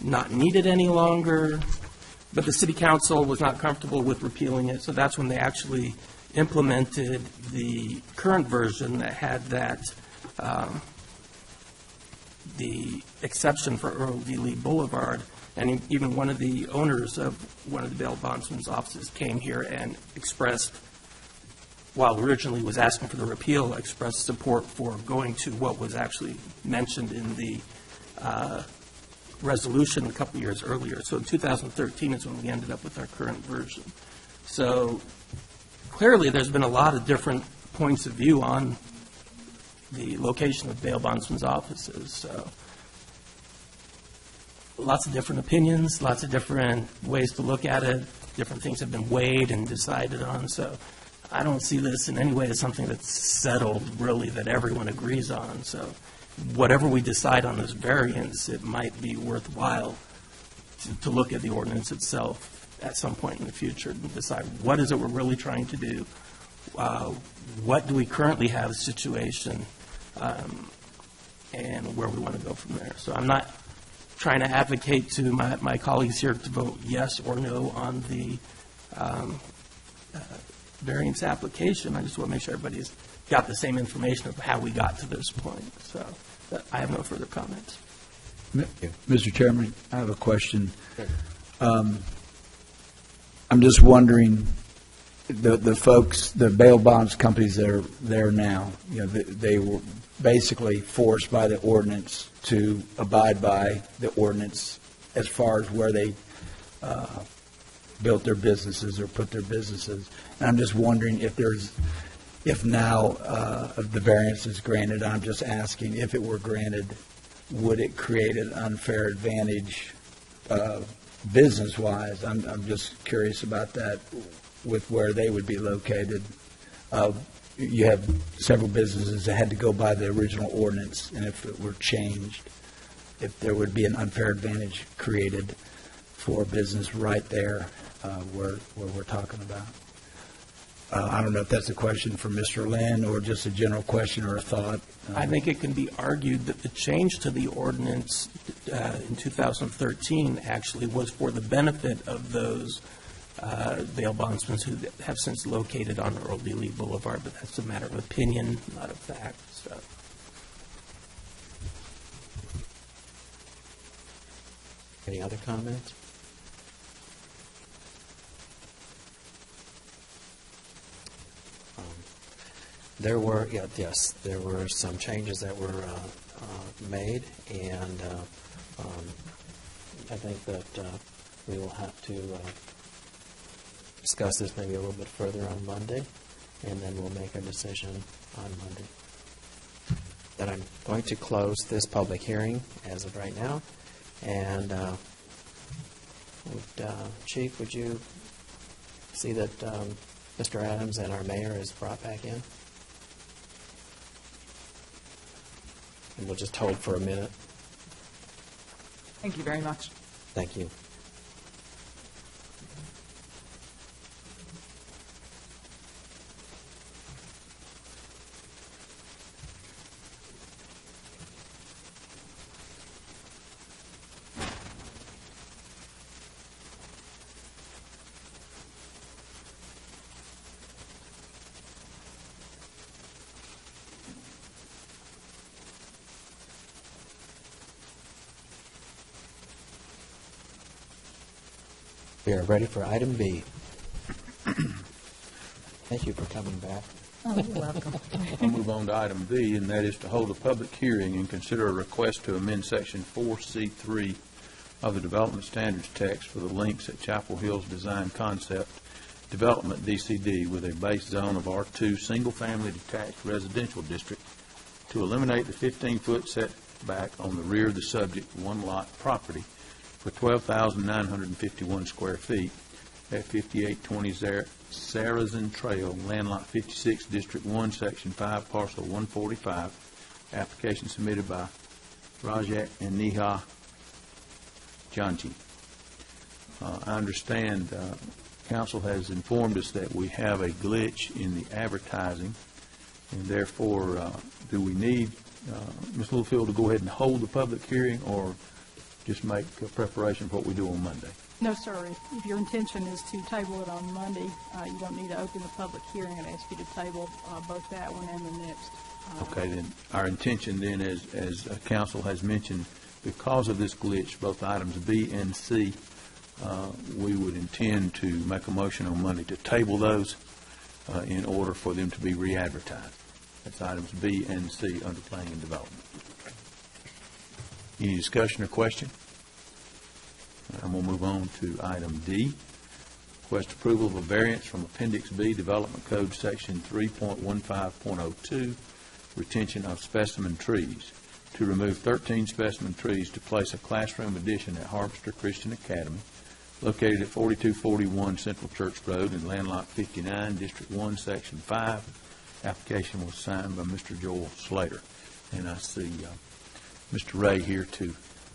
not needed any longer, but the city council was not comfortable with repealing it, so that's when they actually implemented the current version that had that the exception for Earl D. Lee Boulevard. And even one of the owners of one of the bail bondsmen's offices came here and expressed, while originally was asking for the repeal, expressed support for going to what was actually mentioned in the resolution a couple years earlier. So in 2013 is when we ended up with our current version. So clearly there's been a lot of different points of view on the location of bail bondsmen's offices. So lots of different opinions, lots of different ways to look at it. Different things have been weighed and decided on. So I don't see this in any way as something that's settled, really, that everyone agrees on. So whatever we decide on this variance, it might be worthwhile to look at the ordinance itself at some point in the future and decide what is it we're really trying to do. What do we currently have a situation, and where we want to go from there. So I'm not trying to advocate to my colleagues here to vote yes or no on the variance application. I just want to make sure everybody's got the same information of how we got to this point. So I have no further comments. Mr. Chairman, I have a question. I'm just wondering, the folks, the bail bonds companies that are there now, they were basically forced by the ordinance to abide by the ordinance as far as where they built their businesses or put their businesses. And I'm just wondering if now the variance is granted, I'm just asking if it were granted, would it create an unfair advantage business-wise? I'm just curious about that with where they would be located. You have several businesses that had to go by the original ordinance, and if it were changed, if there would be an unfair advantage created for business right there where we're talking about. I don't know if that's a question for Mr. Lynn or just a general question or a thought. I think it can be argued that the change to the ordinance in 2013 actually was for the benefit of those bail bondsmen who have since located on Earl D. Lee Boulevard, but that's a matter of opinion, not of fact. So Any other comments? There were, yes, there were some changes that were made, and I think that we will have to discuss this maybe a little bit further on Monday, and then we'll make a decision on Monday. Then I'm going to close this public hearing as of right now, and Chief, would you see that Mr. Adams and our mayor is brought back in? And we'll just hold for a minute. Thank you very much. Thank you. We are ready for item B. Thank you for coming back. Oh, you're welcome. We'll move on to item B, and that is to hold a public hearing and consider a request to amend Section 4C3 of the Development Standards text for the links at Chapel Hill's Design Concept Development, DCD, with a base zone of R2 single-family detached residential district to eliminate the 15-foot setback on the rear of the subject one-lot property for 12,951 square feet at 5820 Sarazin Trail, Land Lot 56, District 1, Section 5, Parcel 145. Application submitted by Rajat and Neha Janji. I understand Council has informed us that we have a glitch in the advertising, and therefore, do we need Ms. Littlefield to go ahead and hold the public hearing, or just make a preparation for what we do on Monday? No, sir. If your intention is to table it on Monday, you don't need to open the public hearing. I'd ask you to table both that one and the next. Okay, then our intention then, as Council has mentioned, because of this glitch, both items B and C, we would intend to make a motion on Monday to table those in order for them to be re-advertised. That's items B and C under planning and development. Any discussion or question? I'm going to move on to item D. Request approval of a variance from Appendix B, Development Code Section 3.15.02, retention of specimen trees, to remove 13 specimen trees to place a classroom addition at Harvester Christian Academy, located at 4241 Central Church Road in Land Lot 59, District 1, Section 5. Application was signed by Mr. Joel Slater. And I see Mr. Ray here to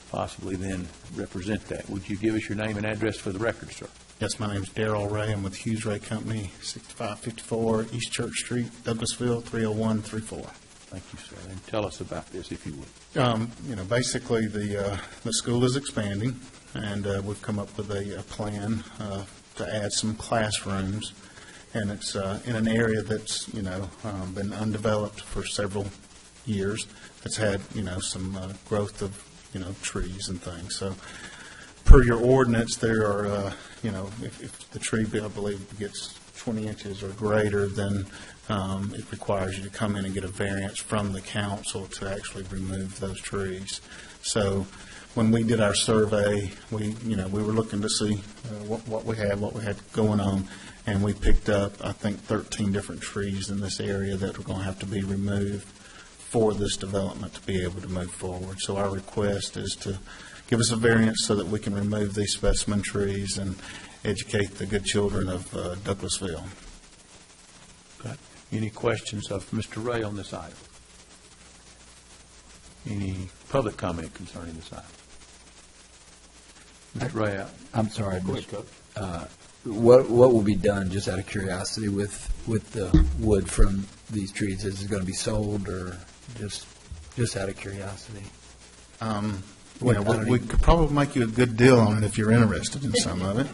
possibly then represent that. Would you give us your name and address for the record, sir? Yes, my name is Darrell Ray. I'm with Hughes Ray Company, 6554 East Church Street, Douglasville, 30134. Thank you, sir. And tell us about this, if you would. Basically, the school is expanding, and we've come up with a plan to add some classrooms, and it's in an area that's, been undeveloped for several years. It's had, some growth of, trees and things. So per your ordinance, there are, if the tree, I believe, gets 20 inches or greater, then it requires you to come in and get a variance from the council to actually remove those trees. So when we did our survey, we were looking to see what we had going on, and we picked up, I think, 13 different trees in this area that were going to have to be removed for this development to be able to move forward. So our request is to give us a variance so that we can remove these specimen trees and educate the good children of Douglasville. Okay. Any questions of Mr. Ray on this item? Any public comment concerning this item? Mr. Ray, I'm sorry, go ahead, Coach. What will be done, just out of curiosity, with the wood from these trees? Is it going to be sold, or just out of curiosity? We could probably make you a good deal on it if you're interested in some of it.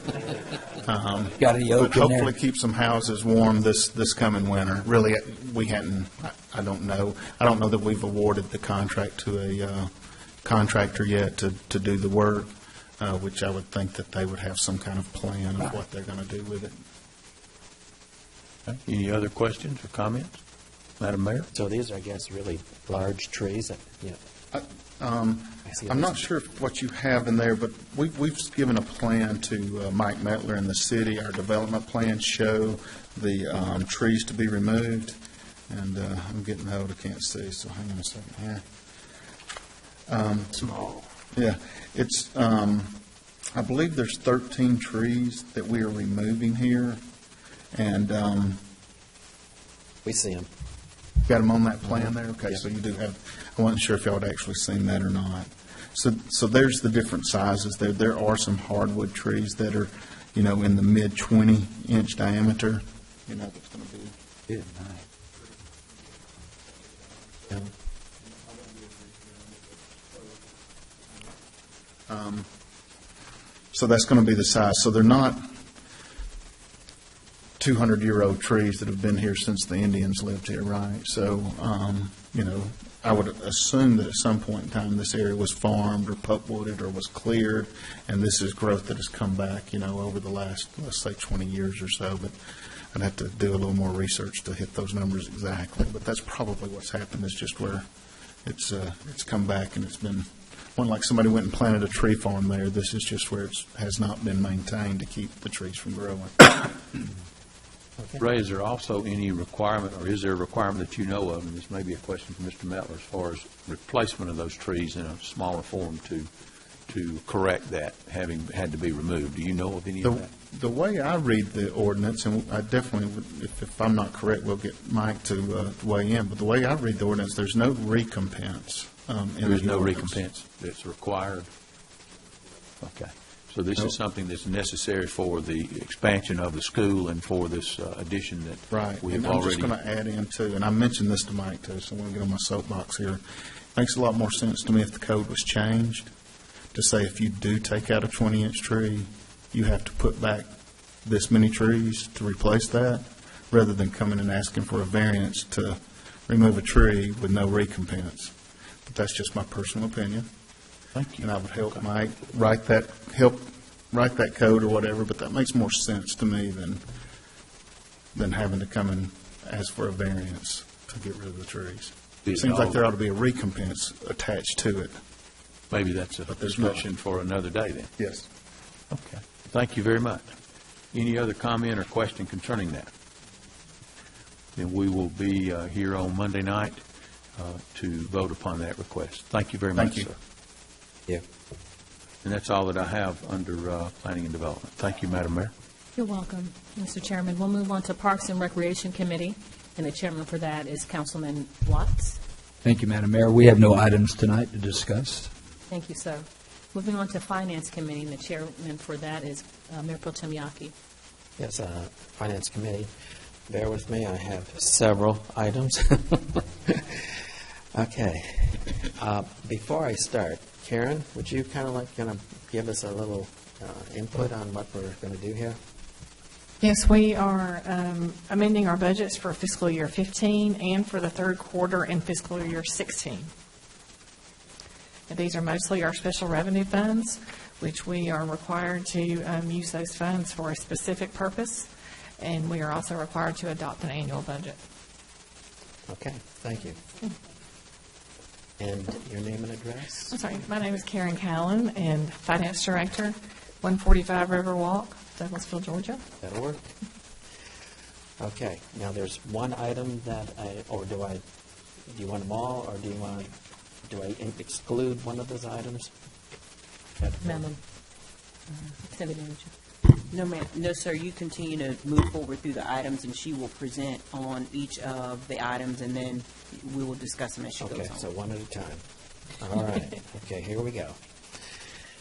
Got any oak in hopefully there? keep some houses warm this coming winter. Really, we hadn't. I don't know. I don't know that we've awarded the contract to a contractor yet to do the work. which I would think that they would have some kind of plan of what they're going to do with it. Okay. Any other questions or comments? Madam Mayor? So these are, I guess, really large trees that, I'm not sure what you have in there, but we've given a plan to Mike Metler and the city. Our development plans show the trees to be removed, and I'm getting old, I can't see, so hang on a second here. Small. Yeah, it's, I believe there's 13 trees that we are removing here, and we see them. Got them on that plan there? Okay, so you do have, I wasn't sure if y'all had actually seen that or not. So there's the different sizes. There are some hardwood trees that are, in the mid 20-inch diameter, that's going to be. Good night. So that's going to be the size. So they're not 200-year-old trees that have been here since the Indians lived here, right? So, I would assume that at some point in time this area was farmed or pulpwooded or was cleared, and this is growth that has come back, over the last, let's say, 20 years or so. But I'd have to do a little more research to hit those numbers exactly. But that's probably what's happened, is just where it's come back and it's been. One like somebody went and planted a tree farm there. This is just where it has not been maintained to keep the trees from growing. Ray, is there also any requirement, or is there a requirement that you know of, and this may be a question for Mr. Metler, as far as replacement of those trees in a smaller form to correct that, having had to be removed? Do you know of any of that? The way I read the ordinance, and I definitely would, if I'm not correct, we'll get Mike to weigh in, but the way I read the ordinance, there's no recompense. There's no recompense that's required? Okay. So this is something that's necessary for the expansion of the school and for this addition that we have already. I'm just going to add in, too, and I mentioned this to Mike, too, so I'm going to get on my soapbox here. It makes a lot more sense to me if the code was changed to say if you do take out a 20-inch tree, you have to put back this many trees to replace that, rather than coming and asking for a variance to remove a tree with no recompense. But that's just my personal opinion. Thank you. And I would help Mike write that code or whatever, but that makes more sense to me than having to come and ask for a variance to get rid of the trees. It seems like there ought to be a recompense attached to it. Maybe that's a discussion for another day then. Yes. Okay. Thank you very much. Any other comment or question concerning that? Then we will be here on Monday night to vote upon that request. Thank you very much, sir. Yeah. And that's all that I have under Planning and Development. Thank you, Madam Mayor. You're welcome, Mr. Chairman. We'll move on to Parks and Recreation Committee, and the chairman for that is Councilman Watts. Thank you, Madam Mayor. We have no items tonight to discuss. Thank you, sir. Moving on to Finance Committee, and the chairman for that is Mayor Pro Tem Yaki. Yes, Finance Committee. Bear with me. I have several items. Okay. Before I start, Karen, would you kind of give us a little input on what we're going to do here? Yes, we are amending our budgets for fiscal year 15 and for the third quarter in fiscal year 16. And these are mostly our special revenue funds, which we are required to use those funds for a specific purpose, and we are also required to adopt an annual budget. Okay, thank you. And your name and address? I'm sorry, my name is Karen Callan, and Finance Director, 145 River Walk, Douglasville, Georgia. That'll work. Okay, now there's one item that do you want them all, or do I exclude one of those items? Madam City Manager. No, ma'am. No, sir. You continue to move forward through the items, and she will present on each of the items, and then we will discuss them as she goes on. Okay, so one at a time. All right. Okay, here we go.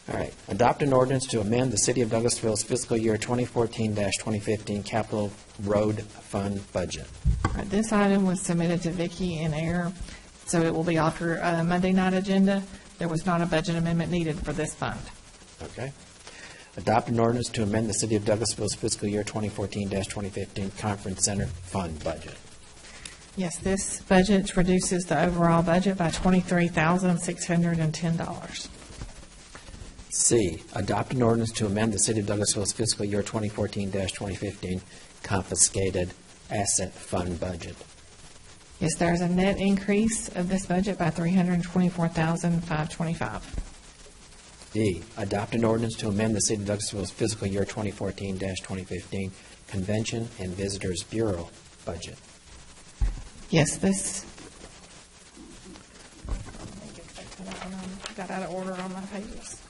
All right. Adopt an ordinance to amend the City of Douglasville's fiscal year 2014-2015 capital road fund budget. All right, this item was submitted to Vicki in error, so it will be off your Monday night agenda. There was not a budget amendment needed for this fund. Okay. Adopt an ordinance to amend the City of Douglasville's fiscal year 2014-2015 conference center fund budget. Yes, this budget reduces the overall budget by $23,610. C, adopt an ordinance to amend the City of Douglasville's fiscal year 2014-2015 confiscated asset fund budget. Yes, there's a net increase of this budget by $324,525. D, adopt an ordinance to amend the City of Douglasville's fiscal year 2014-2015 Convention and Visitors Bureau budget. Yes, this got out of order on my pages.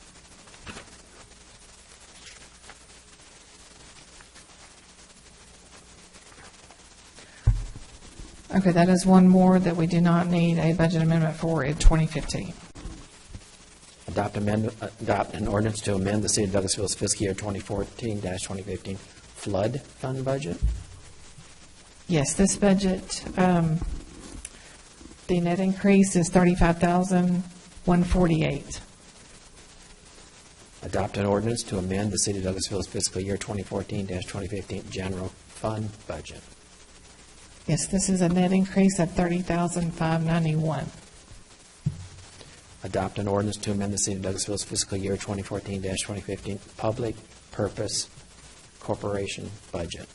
Okay, that is one more that we do not need a budget amendment for in 2015. Adopt an ordinance to amend the City of Douglasville's fiscal year 2014-2015 flood fund budget. Yes, this budget, the net increase is $35,148. Adopt an ordinance to amend the City of Douglasville's fiscal year 2014-2015 general fund budget. Yes, this is a net increase of $30,591. Adopt an ordinance to amend the City of Douglasville's fiscal year 2014-2015 public purpose corporation budget.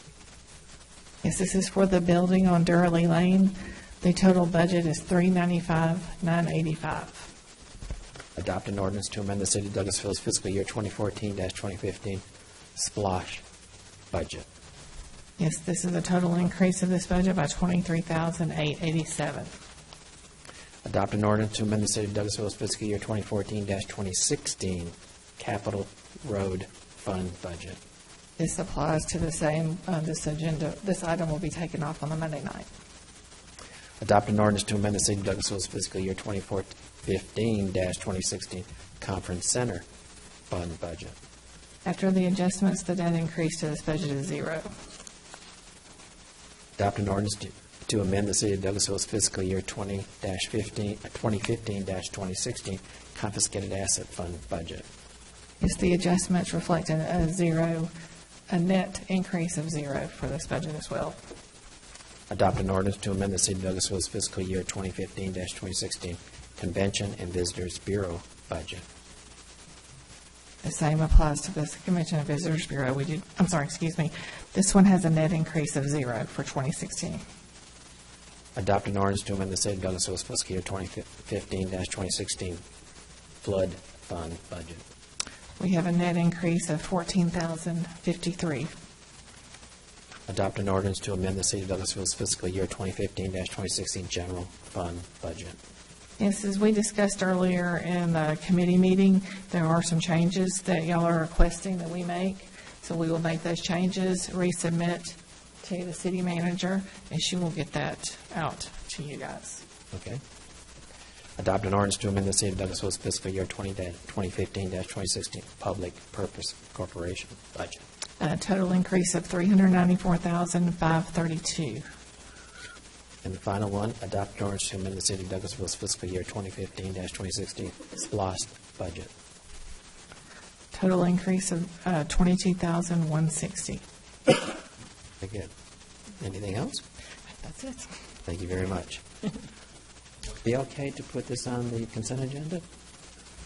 Yes, this is for the building on Durley Lane. The total budget is $395,985. Adopt an ordinance to amend the City of Douglasville's fiscal year 2014-2015 splosh budget. Yes, this is a total increase of this budget by $23,887. Adopt an ordinance to amend the City of Douglasville's fiscal year 2014-2016 capital road fund budget. This applies to the same, this item will be taken off on the Monday night. Adopt an ordinance to amend the City of Douglasville's fiscal year 2015-2016 conference center fund budget. After the adjustments, the net increase to this budget is zero. Adopt an ordinance to amend the City of Douglasville's fiscal year 2015-2016 confiscated asset fund budget. Yes, the adjustments reflect a net increase of zero for this budget as well. Adopt an ordinance to amend the City of Douglasville's fiscal year 2015-2016 Convention and Visitors Bureau budget. The same applies to this Convention and Visitors Bureau. This one has a net increase of zero for 2016. Adopt an ordinance to amend the City of Douglasville's fiscal year 2015-2016 flood fund budget. We have a net increase of $14,053. Adopt an ordinance to amend the City of Douglasville's fiscal year 2015-2016 general fund budget. Yes, as we discussed earlier in the committee meeting, there are some changes that y'all are requesting that we make. So we will make those changes, resubmit to the city manager, and she will get that out to you guys. Okay. Adopt an ordinance to amend the City of Douglasville's fiscal year 2015-2016 public purpose corporation budget. A total increase of $394,532. And the final one, adopt an ordinance to amend the City of Douglasville's fiscal year 2015-2016 SPLOST budget. Total increase of $22,160. Very good. Anything else? That's it. Thank you very much. Be okay to put this on the consent agenda?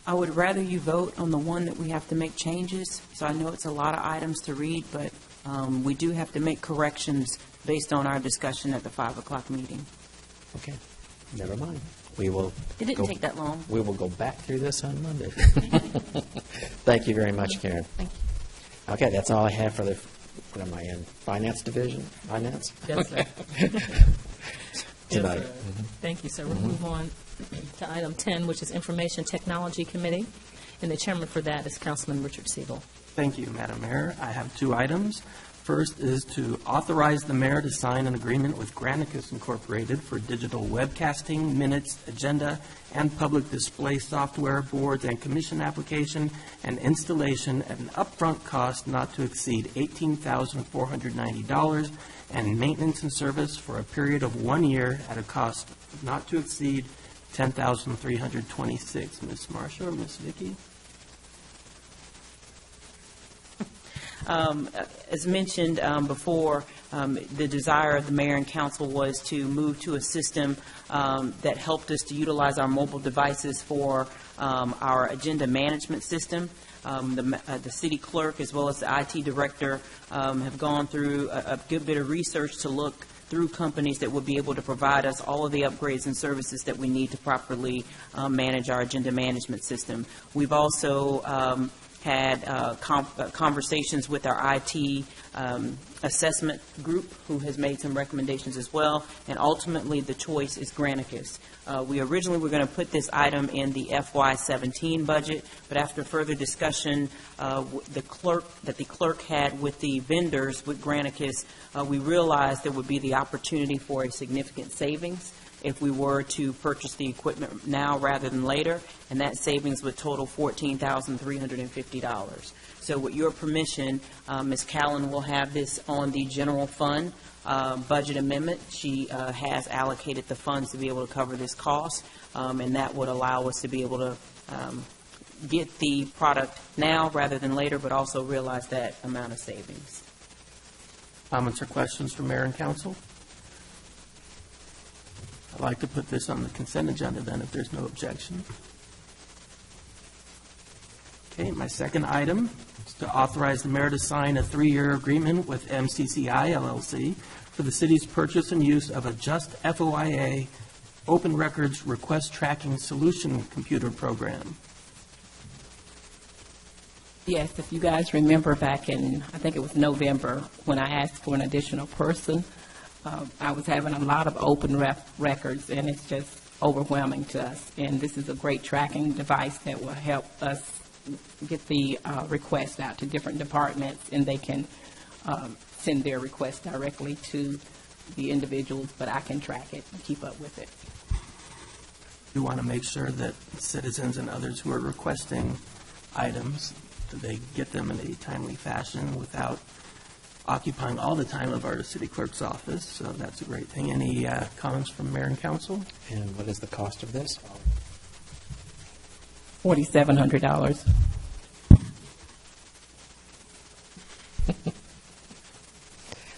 I would rather you vote on the one that we have to make changes. So I know it's a lot of items to read, but we do have to make corrections based on our discussion at the 5 o'clock meeting. Okay. Never mind. We will. It didn't take that long. We will go back through this on Monday. Thank you very much, Karen. Thank you. Okay, that's all I have for the, what am I in, Finance Division? Finance? Yes, sir. Tonight. Yes, sir. Thank you, sir. We'll move on to item 10, which is Information Technology Committee, and the chairman for that is Councilman Richard Siegel. Thank you, Madam Mayor. I have two items. First is to authorize the mayor to sign an agreement with Granicus Incorporated for digital webcasting, minutes, agenda, and public display software, boards, and commission application and installation at an upfront cost not to exceed $18,490 and maintenance and service for a period of 1 year at a cost not to exceed $10,326. Ms. Marcia or Ms. Vicki? As mentioned before, The desire of the mayor and council was to move to a system that helped us to utilize our mobile devices for our agenda management system. The city clerk as well as the IT director have gone through a good bit of research to look through companies that would be able to provide us all of the upgrades and services that we need to properly manage our agenda management system. We've also had conversations with our IT assessment group, who has made some recommendations as well, and ultimately the choice is Granicus. We originally were going to put this item in the FY17 budget, but after further discussion the clerk had with the vendors with Granicus, we realized there would be the opportunity for a significant savings if we were to purchase the equipment now rather than later, and that savings would total $14,350. So with your permission, Ms. Callan will have this on the general fund budget amendment. She has allocated the funds to be able to cover this cost, and that would allow us to be able to get the product now rather than later, but also realize that amount of savings. Comments or questions from mayor and council? I'd like to put this on the consent agenda then, if there's no objection. Okay, my second item is to authorize the mayor to sign a 3-year agreement with MCCI LLC for the city's purchase and use of a Just FOIA Open Records Request Tracking Solution computer program. Yes, if you guys remember back in, I think it was November, when I asked for an additional person, I was having a lot of open records, and it's just overwhelming to us. And this is a great tracking device that will help us get the request out to different departments, and they can send their request directly to the individuals, but I can track it and keep up with it. We want to make sure that citizens and others who are requesting items, that they get them in a timely fashion without occupying all the time of our city clerk's office. So that's a great thing. Any comments from mayor and council? And what is the cost of this? $4,700.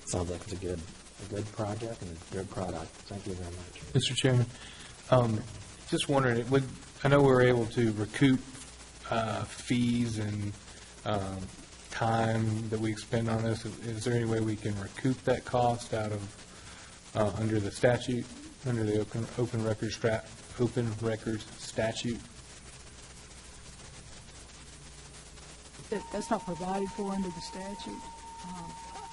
Sounds like it's a good project and a good product. Thank you very much. Mr. Chairman, just wondering, I know we were able to recoup fees and time that we expend on this. Is there any way we can recoup that cost out of under the statute, under the open records statute? That's not provided for under the statute.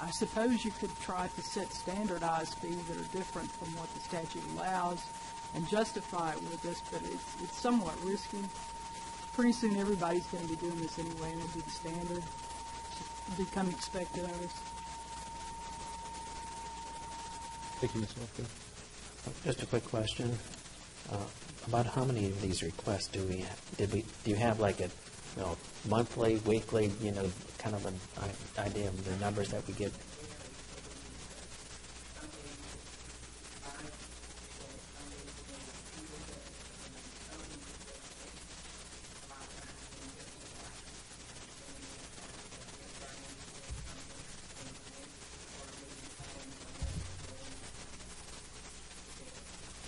I suppose you could try to set standardized fees that are different from what the statute allows and justify it with this, but it's somewhat risky. Pretty soon everybody's going to be doing this anyway, and it'll be the standard. It'll become expected of us. Thank you, Ms. Milton. Just a quick question. About how many of these requests do we have? Do you have like a monthly, weekly, kind of an idea of the numbers that we get?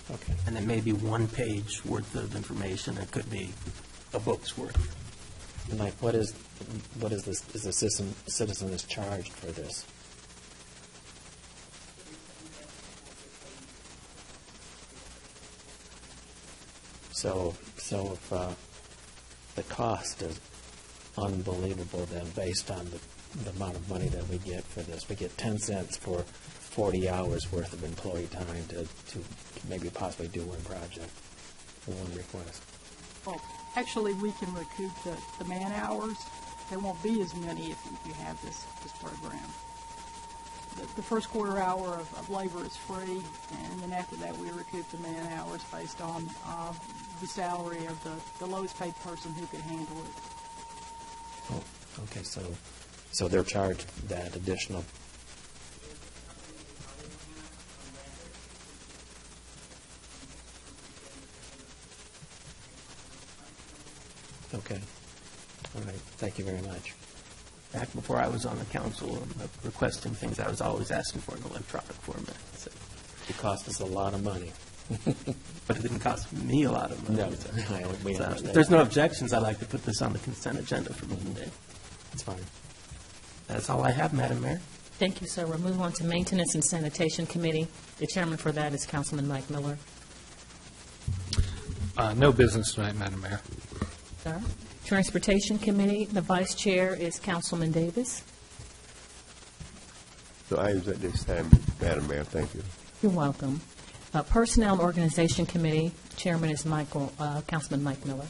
Okay. And it may be one page worth of information. It could be a book's worth. And like, what is this? Is the citizen is charged for this? So if the cost is unbelievable, then based on the amount of money that we get for this, we get 10 cents for 40 hours worth of employee time to maybe possibly do one project for one request. Well, actually, we can recoup the man hours. There won't be as many if you have this program. The first quarter hour of labor is free, and then after that we recoup the man hours based on the salary of the lowest paid person who could handle it. Oh, okay, so they're charged that additional. Okay. All right. Thank you very much. back before I was on the council, requesting things I was always asking for in the electronic format. So, It cost us a lot of money. but it didn't cost me a lot of money. No, we So, understand. if there's no objections, I'd like to put this on the consent agenda for Monday. That's fine. That's all I have, Madam Mayor. Thank you, sir. We'll move on to Maintenance and Sanitation Committee. The chairman for that is Councilman Mike Miller. No business tonight, Madam Mayor. Sir. Transportation Committee, the vice chair is Councilman Davis. No items at this time, Madam Mayor. Thank you. You're welcome. Personnel and Organization Committee, chairman is Councilman Mike Miller.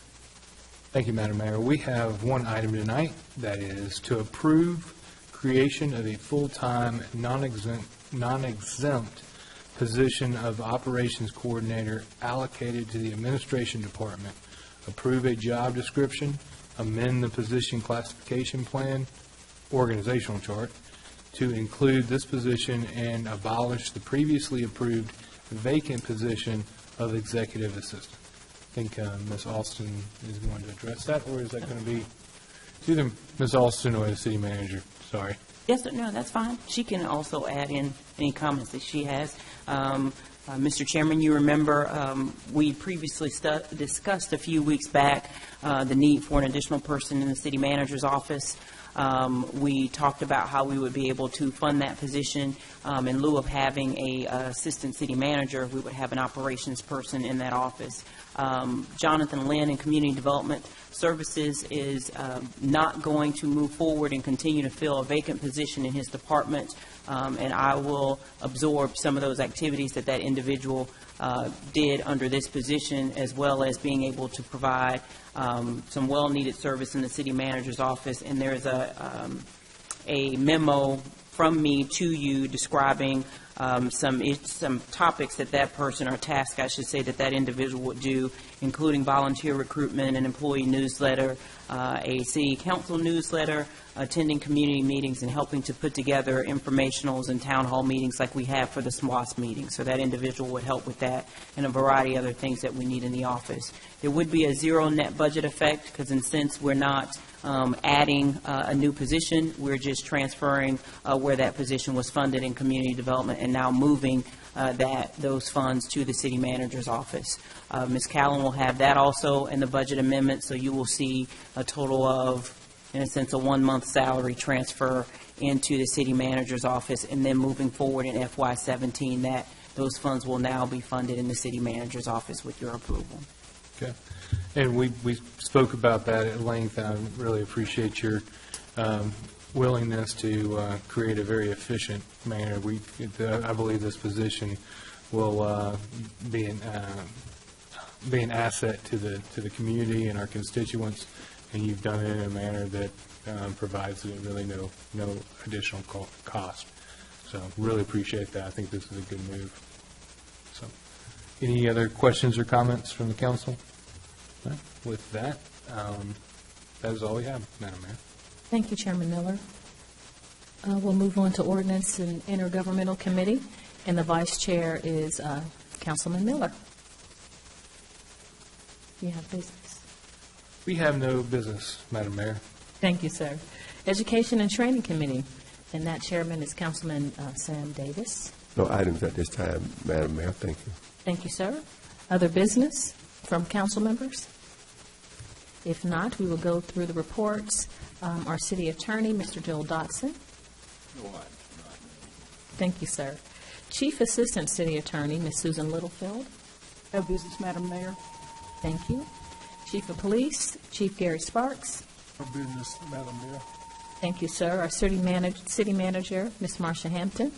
Thank you, Madam Mayor. We have one item tonight, that is to approve creation of a full-time, non-exempt position of Operations Coordinator allocated to the Administration Department, approve a job description, amend the position classification plan, organizational chart, to include this position and abolish the previously approved vacant position of Executive Assistant. I think Ms. Alston is going to address that, or is that going to be, it's either Ms. Alston or the City Manager, sorry. Yes, no, that's fine. She can also add in any comments that she has. Mr. Chairman, you remember we previously discussed a few weeks back the need for an additional person in the city manager's office. We talked about how we would be able to fund that position. In lieu of having a assistant city manager, we would have an operations person in that office. Jonathan Lynn in Community Development Services is not going to move forward and continue to fill a vacant position in his department, and I will absorb some of those activities that individual did under this position, as well as being able to provide some well-needed service in the city manager's office. And there's a memo from me to you describing some topics that person, or task, I should say, that individual would do, including volunteer recruitment, an employee newsletter, a city council newsletter, attending community meetings, and helping to put together informationals and town hall meetings like we have for the SMOS meeting. So that individual would help with that and a variety of other things that we need in the office. There would be a zero net budget effect, because since we're not adding a new position, we're just transferring where that position was funded in community development and now moving those funds to the city manager's office. Ms. Callen will have that also in the budget amendment, so you will see a total of, in a sense, a 1 month salary transfer into the city manager's office, and then moving forward in FY17, that those funds will now be funded in the city manager's office with your approval. Okay. And we spoke about that at length. I really appreciate your willingness to create a very efficient manner. I believe this position will be an asset to the community and our constituents, and you've done it in a manner that provides really no additional cost. So really appreciate that. I think this is a good move. So, any other questions or comments from the council? No? With that, that is all we have, Madam Mayor. Thank you, Chairman Miller. We'll move on to Ordinance and Intergovernmental Committee, and the vice chair is Councilman Miller. You have business? We have no business, Madam Mayor. Thank you, sir. Education and Training Committee, and that chairman is Councilman Sam Davis. No items at this time, Madam Mayor. Thank you. Thank you, sir. Other business from council members? If not, we will go through the reports. Our city attorney, Mr. Joel Dotson. Thank you, sir. Chief Assistant City Attorney, Ms. Susan Littlefield. No business, Madam Mayor. Thank you. Chief of Police, Chief Gary Sparks. No business, Madam Mayor. Thank you, sir. Our city manager, Ms. Marcia Hampton.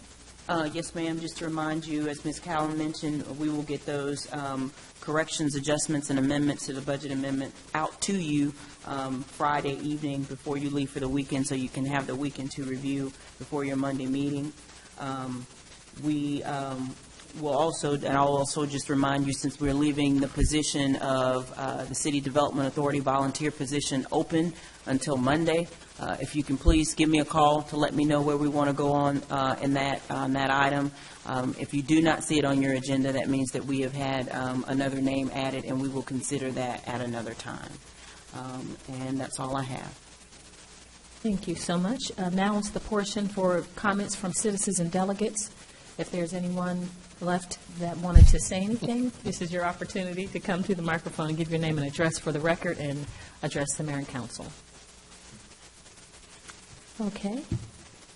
Yes, ma'am. Just to remind you, as Ms. Callen mentioned, we will get those corrections, adjustments, and amendments to the budget amendment out to you Friday evening before you leave for the weekend, so you can have the weekend to review before your Monday meeting. We will also, and I'll also just remind you, since we're leaving the position of the City Development Authority volunteer position open until Monday, if you can please give me a call to let me know where we want to go on in that item. If you do not see it on your agenda, that means that we have had another name added, and we will consider that at another time. And that's all I have. Thank you so much. Now is the portion for comments from citizens and delegates. If there's anyone left that wanted to say anything, this is your opportunity to come to the microphone and give your name and address for the record and address the mayor and council. Okay.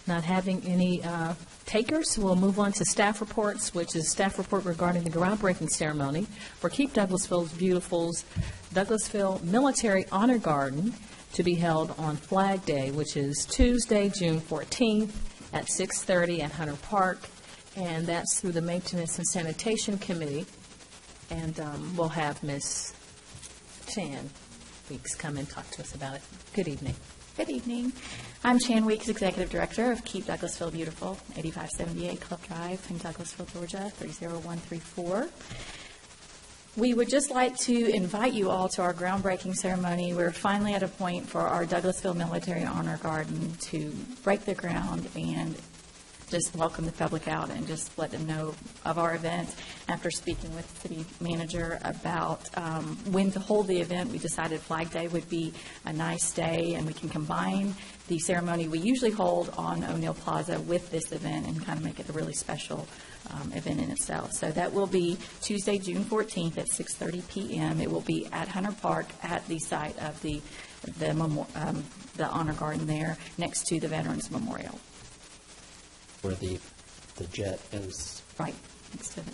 Not having any takers, we'll move on to staff reports, which is staff report regarding the groundbreaking ceremony for Keep Douglasville Beautiful's Douglasville Military Honor Garden to be held on Flag Day, which is Tuesday, June 14th at 6:30 at Hunter Park, and that's through the Maintenance and Sanitation Committee. And we'll have Ms. Chan Weeks come and talk to us about it. Good evening. Good evening. I'm Chan Weeks, Executive Director of Keep Douglasville Beautiful, 8578 Club Drive in Douglasville, Georgia, 30134. We would just like to invite you all to our groundbreaking ceremony. We're finally at a point for our Douglasville Military Honor Garden to break the ground and just welcome the public out and just let them know of our event. After speaking with the city manager about when to hold the event, we decided Flag Day would be a nice day, and we can combine the ceremony we usually hold on O'Neill Plaza with this event and kind of make it a really special event in itself. So that will be Tuesday, June 14th at 6:30 p.m. It will be at Hunter Park at the site of the Honor Garden there next to the Veterans Memorial. Where the jet is. Right, next to the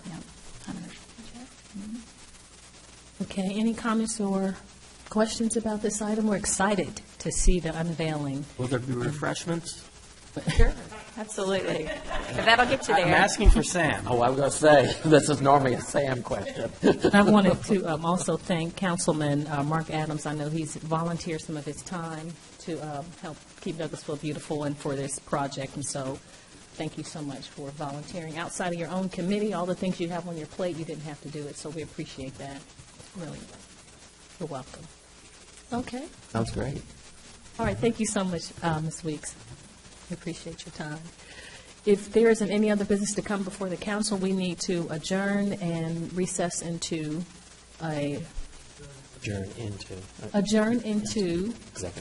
Hunter's jet. Mm-hmm. Okay, any comments or questions about this item? We're excited to see the unveiling. Will there be refreshments? Sure, absolutely. If that'll get you there. I'm asking for Sam. Oh, I was going to say, this is normally a Sam question. I wanted to also thank Councilman Mark Adams. I know he's volunteered some of his time to help keep Douglasville beautiful and for this project, and so thank you so much for volunteering outside of your own committee. All the things you have on your plate, you didn't have to do it, so we appreciate that. Really, you're welcome. Okay. Sounds great. All right, thank you so much, Ms. Weeks. We appreciate your time. If there isn't any other business to come before the council, we need to adjourn and recess into Adjourn into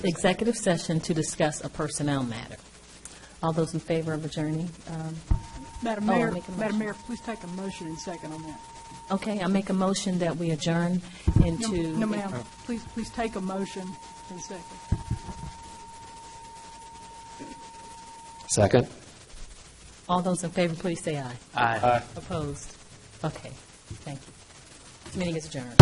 executive session to discuss a personnel matter. All those in favor of adjourning? Madam Mayor, please take a motion and second on that. Okay, I make a motion that we adjourn into... No, ma'am. Please take a motion and second. Second. All those in favor, please say aye. Aye. Opposed? Okay, thank you. This meeting is adjourned.